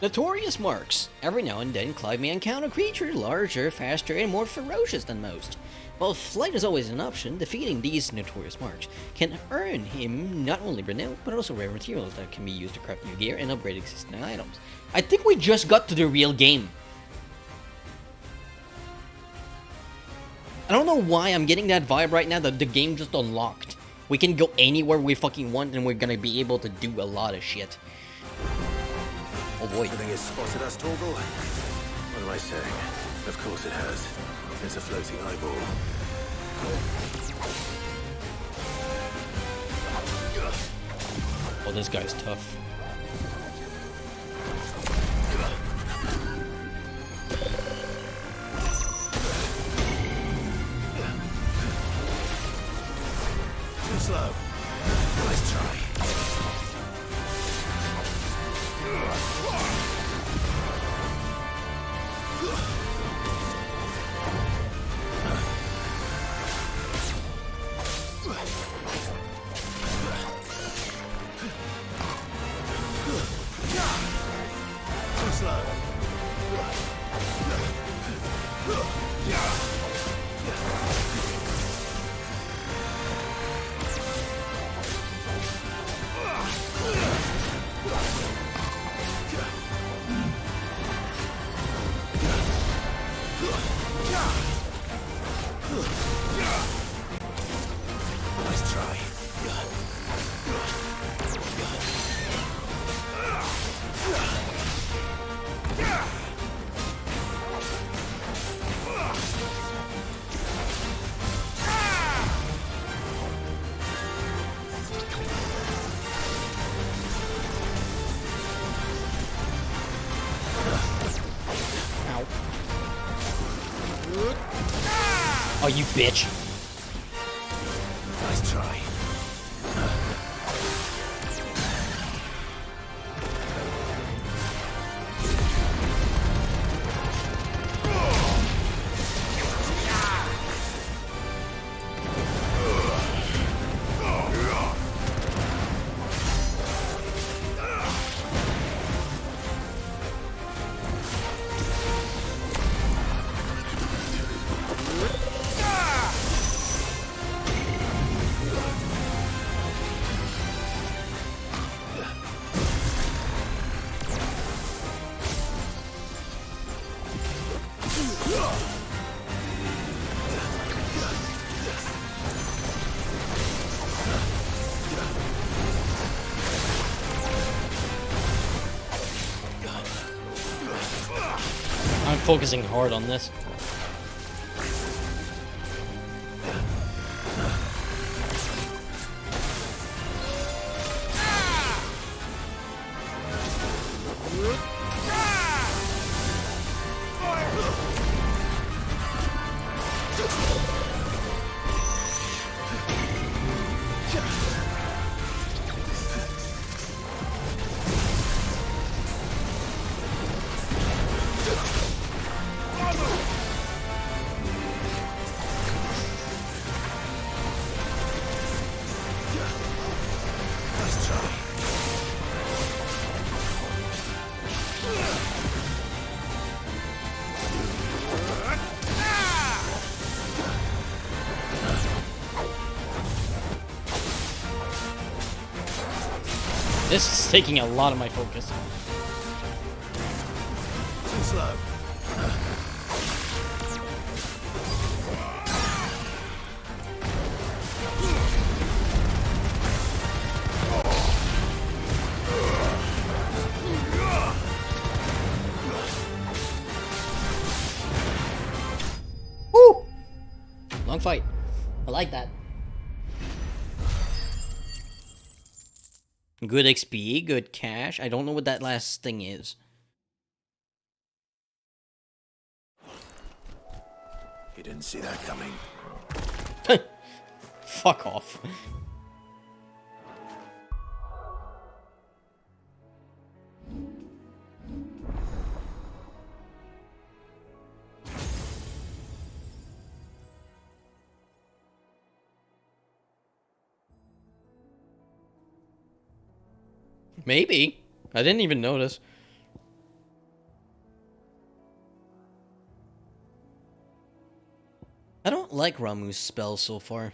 Notorious marks. Every now and then, Clive may encounter creatures larger, faster, and more ferocious than most. While flight is always an option, defeating these notorious marks can earn him not only renown, but also rare materials that can be used to craft new gear and upgrade existing items. I think we just got to the real game. I don't know why I'm getting that vibe right now that the game just unlocked. We can go anywhere we fucking want and we're gonna be able to do a lot of shit. Oh boy. You think it's spotted us, Torgal? What am I saying? Of course it has. It's a floating eyeball. Oh, this guy's tough. Too slow. Nice try. Too slow. Nice try. Oh, you bitch. Nice try. I'm focusing hard on this. This is taking a lot of my focus. Too slow. Woo! Long fight. I like that. Good XP, good cash. I don't know what that last thing is. You didn't see that coming. Fuck off. Maybe. I didn't even notice. I don't like Ramuh's spells so far.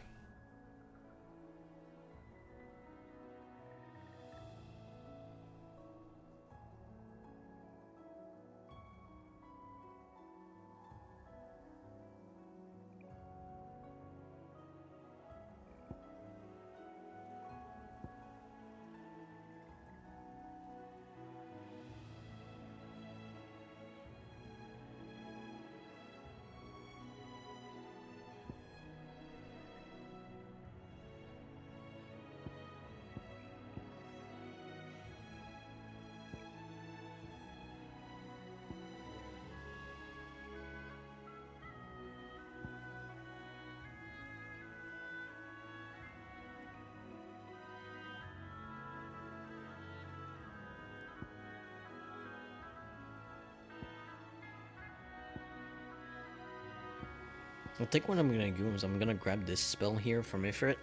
I think what I'm gonna do is I'm gonna grab this spell here from Ifrit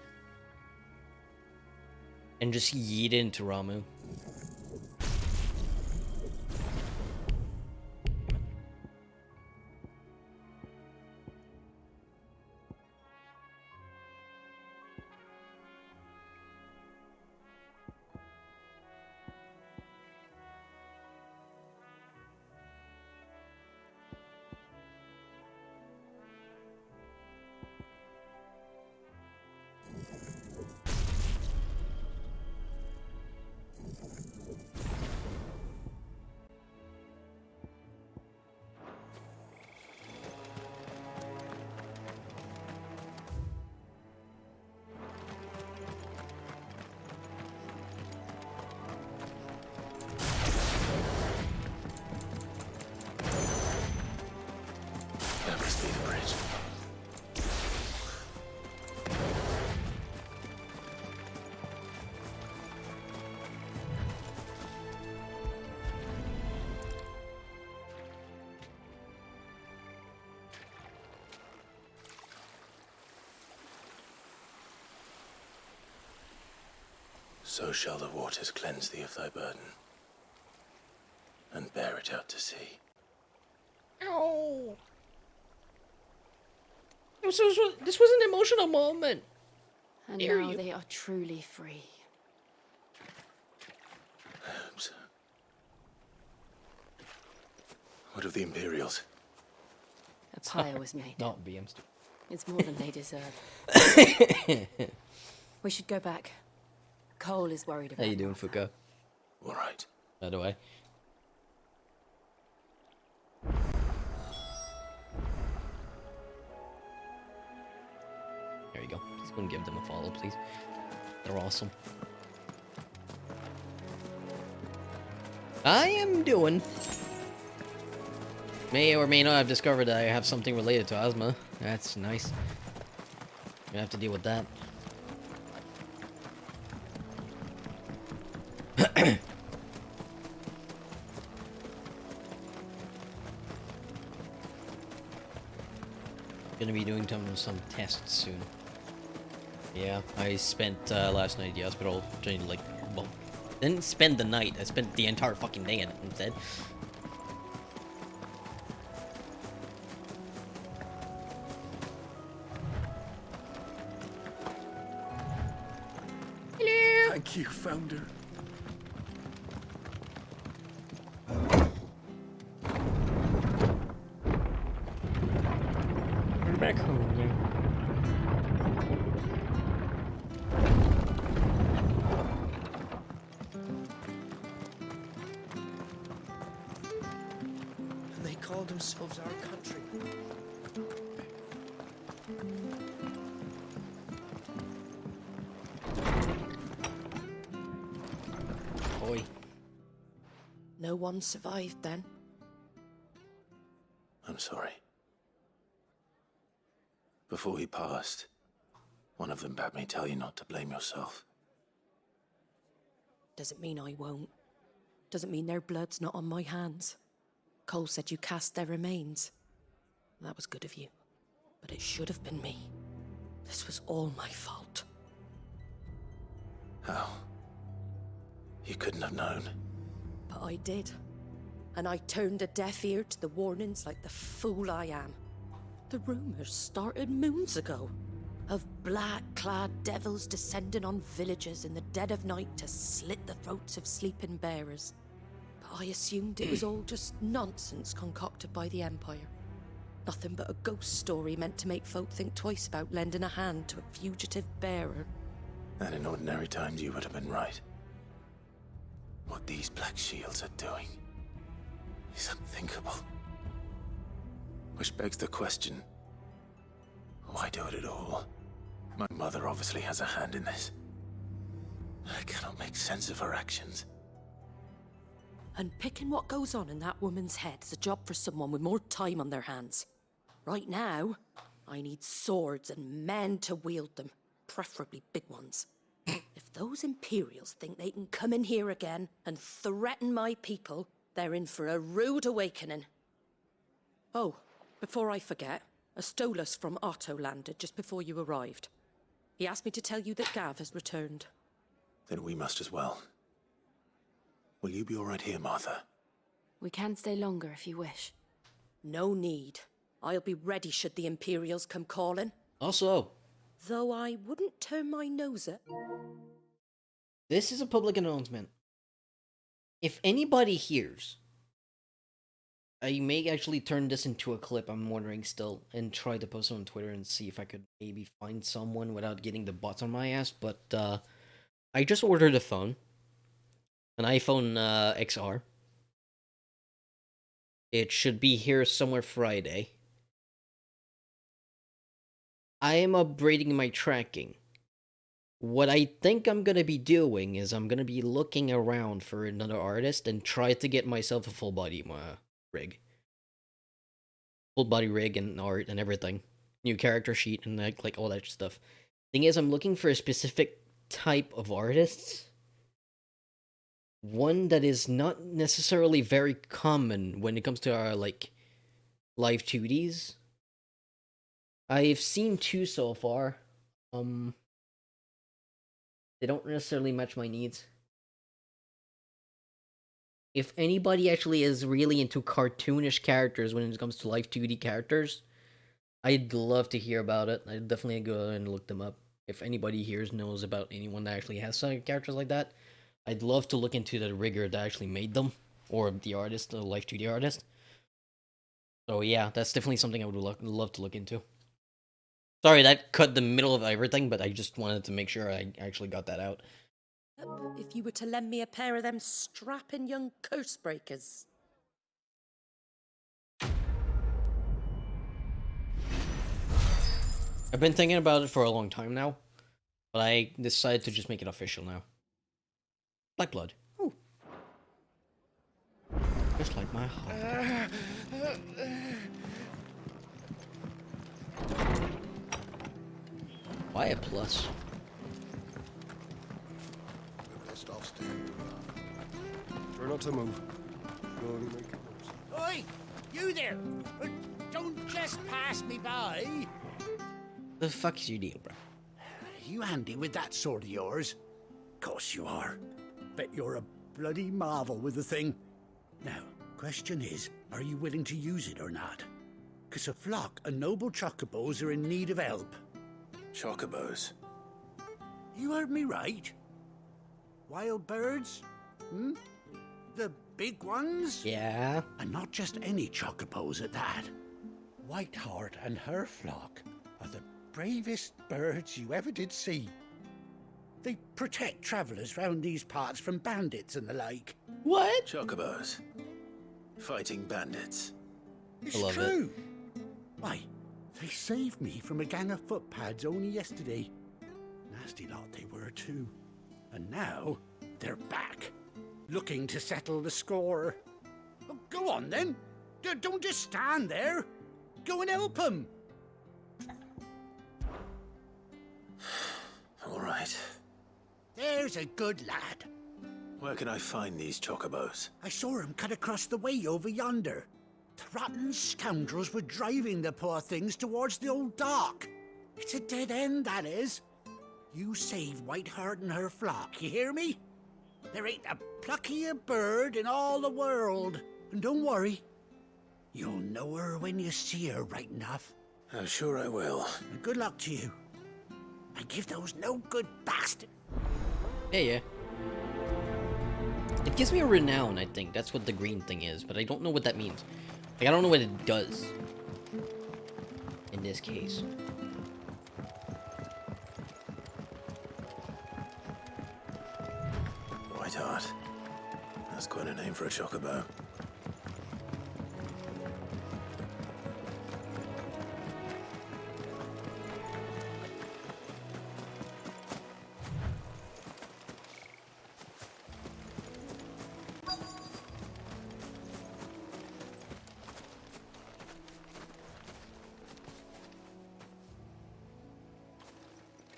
and just yeet it into Ramu. That must be the bridge. So shall the waters cleanse thee of thy burden, and bear it out to sea. Ow! This was an emotional moment. And Dare now you. they are truly free. Herbs. What of the Imperials? A pyre was made. Not BM's. It's more than they deserve. We should go back. Cole is worried about How you doing, Fuka? All right. By the way. There you go. Just go and give them a follow, please. They're awesome. I am doing. May or may not have discovered that I have something related to asthma. That's nice. Gonna have to deal with that. Gonna be doing some tests soon. Yeah, I spent last night at the hospital trying to, like, well, didn't spend the night. I spent the entire fucking day instead. Hello. Thank you, Founder. We're back home now. And they call themselves our country. Boy. No one survived then. I'm sorry. Before he passed, one of them bade me tell you not to blame yourself. Doesn't mean I won't. Doesn't mean their blood's not on my hands. Cole said you cast their remains. That was good of you. But it should have been me. This was all my fault. How? You couldn't have known. But I did. And I turned a deaf ear to the warnings like the fool I am. The rumors started moons ago. Of black-clad devils descending on villages in the dead of night to slit the throats of sleeping bearers. But I assumed it was all just nonsense concocted by the Empire. Nothing but a ghost story meant to make folk think twice about lending a hand to a fugitive bearer. And in ordinary times you would have been right. What these Black Shields are doing is unthinkable. Which begs the question, why do it at all? My mother obviously has a hand in this. I cannot make sense of her actions. And picking what goes on in that woman's head is a job for someone with more time on their hands. Right now, I need swords and men to wield them, preferably big ones. If those Imperials think they can come in here again and threaten my people, they're in for a rude awakening. Oh, before I forget, A Stolas from Otto landed just before you arrived. He asked me to tell you that Gav has returned. Then we must as well. Will you be all right here, Martha? We can stay longer if you wish. No need. I'll be ready should the Imperials come calling. Also, Though I wouldn't turn my nose at... this is a public announcement. If anybody hears, I may actually turn this into a clip, I'm wondering still, and try to post it on Twitter and see if I could maybe find someone without getting the bots on my ass, but I just ordered a phone. An iPhone XR. It should be here somewhere Friday. I am upgrading my tracking. What I think I'm gonna be doing is I'm gonna be looking around for another artist and try to get myself a full body rig. Full body rig and art and everything. New character sheet and like all that stuff. Thing is, I'm looking for a specific type of artists. One that is not necessarily very common when it comes to our like live 2Ds. I've seen two so far. They don't necessarily match my needs. If anybody actually is really into cartoonish characters when it comes to live 2D characters, I'd love to hear about it. I'd definitely go and look them up. If anybody here knows about anyone that actually has some characters like that, I'd love to look into the rigger that actually made them, or the artist, the live 2D artist. So yeah, that's definitely something I would love to look into. Sorry, that cut the middle of everything, but I just wanted to make sure I actually got that out. If you were to lend me a pair of them strapping young curse breakers. I've been thinking about it for a long time now, but I decided to just make it official now. Black blood. Ooh. Just like my heart. Why a plus? Best off standing. Try not to move. You'll only make it worse. Oi! You there! Don't just pass me by! The fuck is your deal, bro? You handy with that sword of yours? Course you are. Bet you're a bloody marvel with the thing. Now, question is, are you willing to use it or not? 'Cause a flock of noble chocobos are in need of help. Chocobos? You heard me right. Wild birds? Hmm? The big ones? Yeah. And not just any chocobos at that. Whiteheart and her flock are the bravest birds you ever did see. They protect travellers round these parts from bandits and the like. What? Chocobos. Fighting bandits. It's I love true. Why, they saved me from a gang of footpads only yesterday. Nasty lot they were too. And now, they're back. Looking to settle the score. Oh, go on then. Don't just stand there. Go and help them. All right. There's a good lad. Where can I find these chocobos? I saw him cut across the way over yonder. The rotten scoundrels were driving the poor things towards the old dock. It's a dead end, that is. You save Whiteheart and her flock, you hear me? There ain't a pluckier bird in all the world. And don't worry, you'll know her when you see her right enough. I'm sure I will. And good luck to you. And give those no good bastards. Yeah. It gives me a renown, I think. That's what the green thing is, but I don't know what that means. Like, I don't know what it does. In this case. Whiteheart. That's quite a name for a chocobo.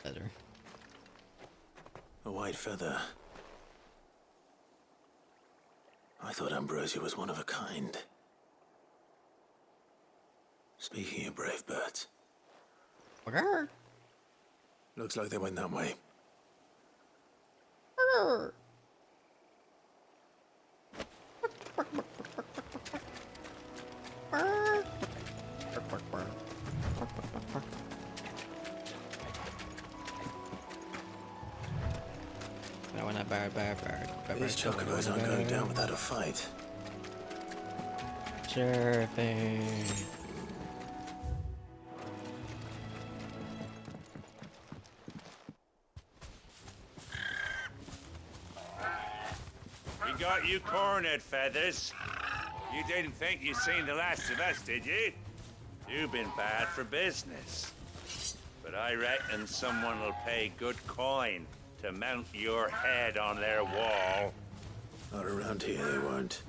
Feather. A white feather. I thought Ambrosia was one of a kind. Speaking of brave birds. Okay. Looks like they went that way. These chocobos aren't going down without a fight. Sure thing. We got you cornered, Feathers. You didn't think you'd seen the last of us, did you? You've been bad for business. But I reckon someone will pay good coin to mount your head on their wall. Not around here, they weren't.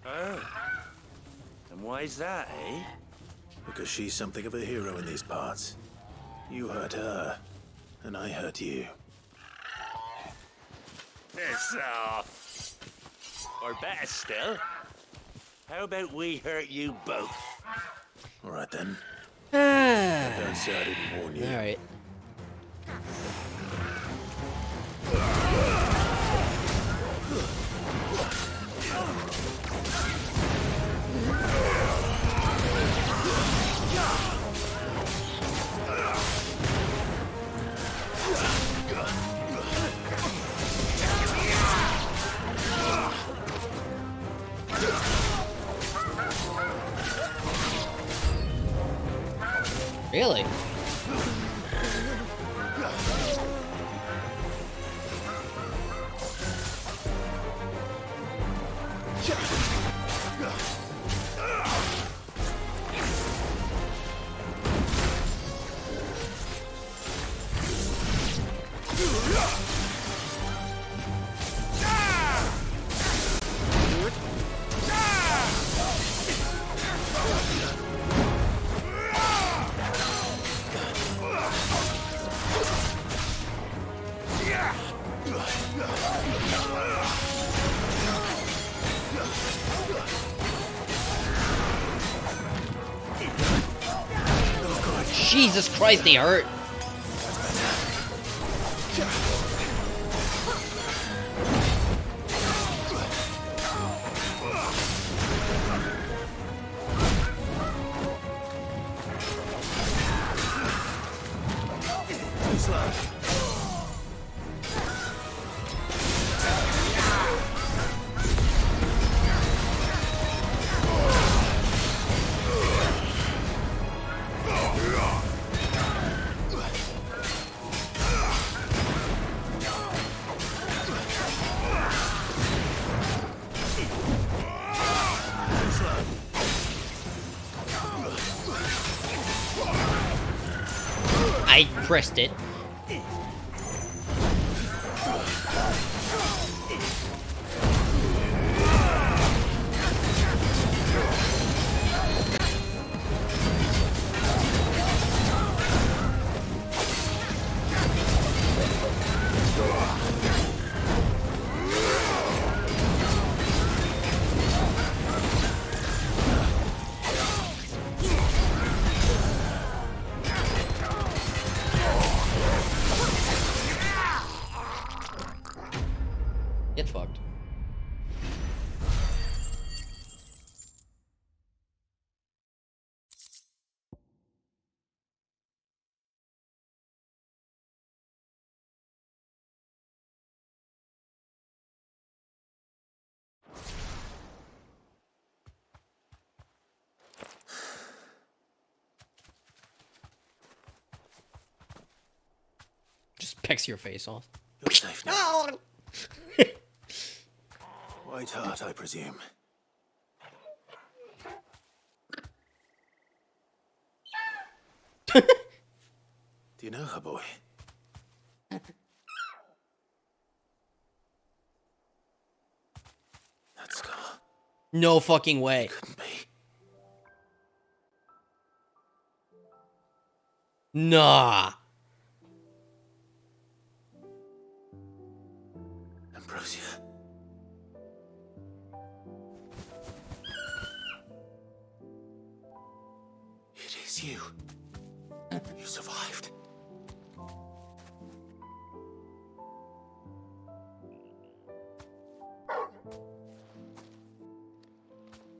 Oh. And why's that, eh? Because she's something of a hero in these parts. You hurt her, and I hurt you. Piss off. Or better still, how about we hurt you both? All right then. Don't say I didn't warn you. All right. Really? Jesus Christ, they hurt. I pressed it. Get fucked. Just pecks your face off. You're safe now. White Heart, I presume. Do you know her, boy? That scar. No fucking way. Couldn't be. Nah. Ambrosia. you. You survived.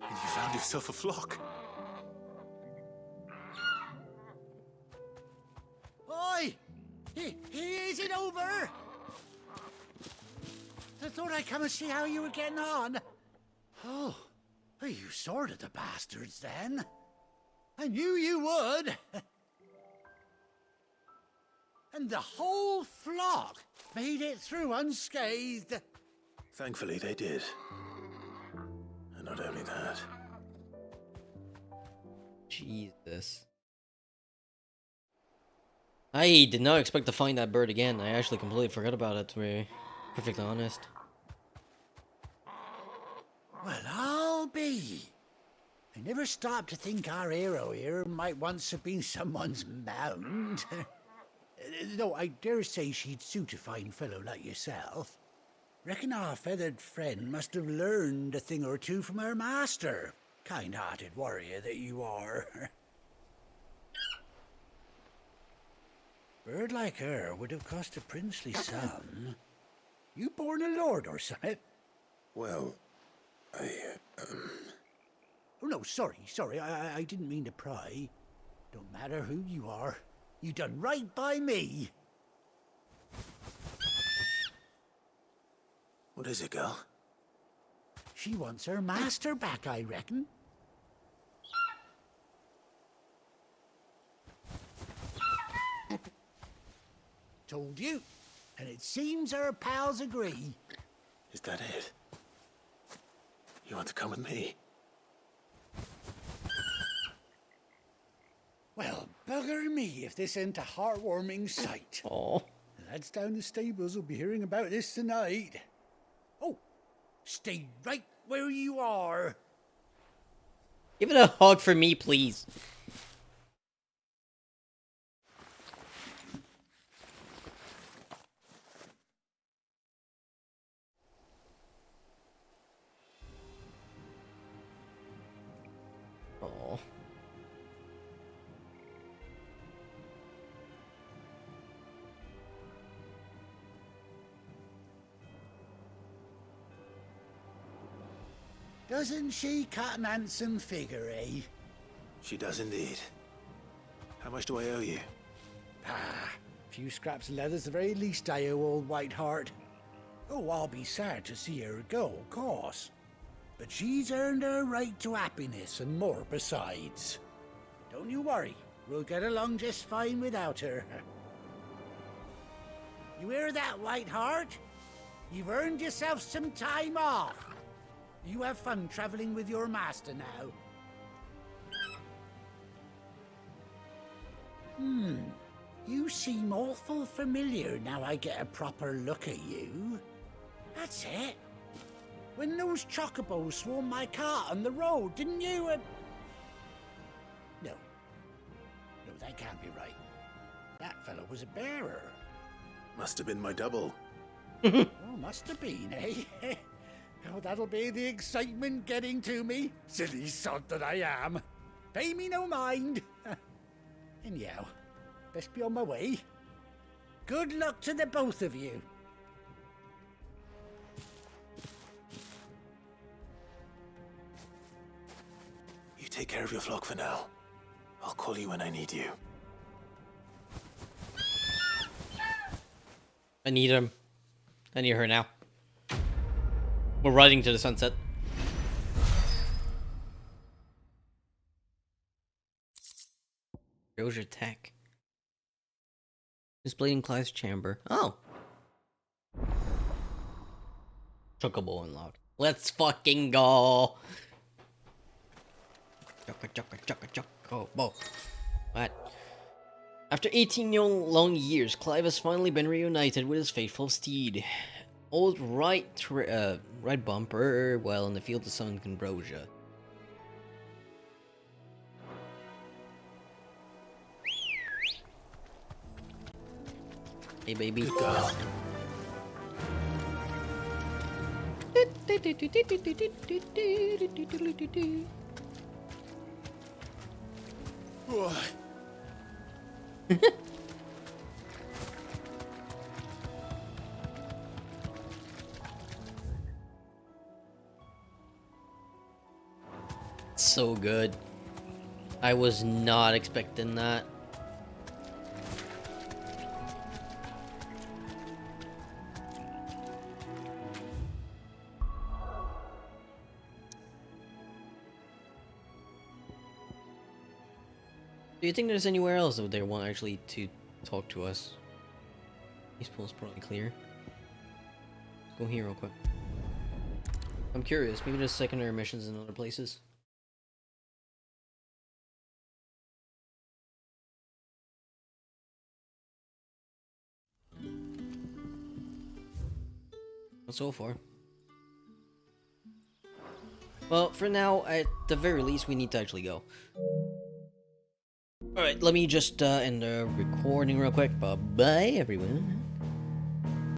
And you found yourself a flock. Oi! Is it over? I thought I'd come and see how you were getting on. Oh, you sorted the bastards then. I knew you would. And the whole flock made it through unscathed. Thankfully, they did. And not only that. Jesus. I did not expect to find that bird again. I actually completely forgot about it, to be perfectly honest. Well, I'll be. I never stopped to think our hero here might once have been someone's mount. Though I dare say she'd suit a fine fellow like yourself. Reckon our feathered friend must have learned a thing or two from her master. Kind-hearted warrior that you are. Bird like her would have cost a princely sum. You born a lord or something? Well, Oh, no, sorry. I didn't mean to pry. Don't matter who you are. You done right by me. What is it, girl? She wants her master back, I reckon. Told you. And it seems her pals agree. Is that it? You want to come with me? Well, bugger me if this ain't a heartwarming sight. Oh. The lads down the stables will be hearing about this tonight. Oh, stay right where you are. Give it a hug for me, please. Oh. Doesn't she cut an handsome figure, eh? She does indeed. How much do I owe you? Ah, a few scraps of leather's the very least I owe old Whiteheart. Oh, I'll be sad to see her go, of course. But she's earned her right to happiness and more besides. Don't you worry, we'll get along just fine without her. You hear that, Whiteheart? You've earned yourself some time off. You have fun traveling with your master now. You seem awful familiar now I get a proper look at you. That's it. When those chocobos swarmed my cart on the road, didn't you? No, that can't be right. That fellow was a bearer. Must have been my double. Oh, must have been, eh? Oh, that'll be the excitement getting to me. Silly sod that I am. Pay me no mind. Anyhow, best be on my way. Good luck to the both of you. You take care of your flock for now. I'll call you when I need you. I need him. I need her now. We're riding to the sunset. Doja Tech. Displayed in Clive's chamber. Oh. Chocobo unlocked. Let's fucking go. Chocobo. What? After 18 long years, Clive has finally been reunited with his faithful steed. Old right bumper, while in the field of sun ambrosia. Hey, baby. Good girl. So good. I was not expecting that. Do you think there's anywhere else that they want actually to talk to us? These pools probably clear. Let's go here real quick. I'm curious, maybe there's secondary missions in other places. Not so far. Well, for now, at the very least, we need to actually go. Alright, let me just end the recording real quick. Bye-bye, everyone.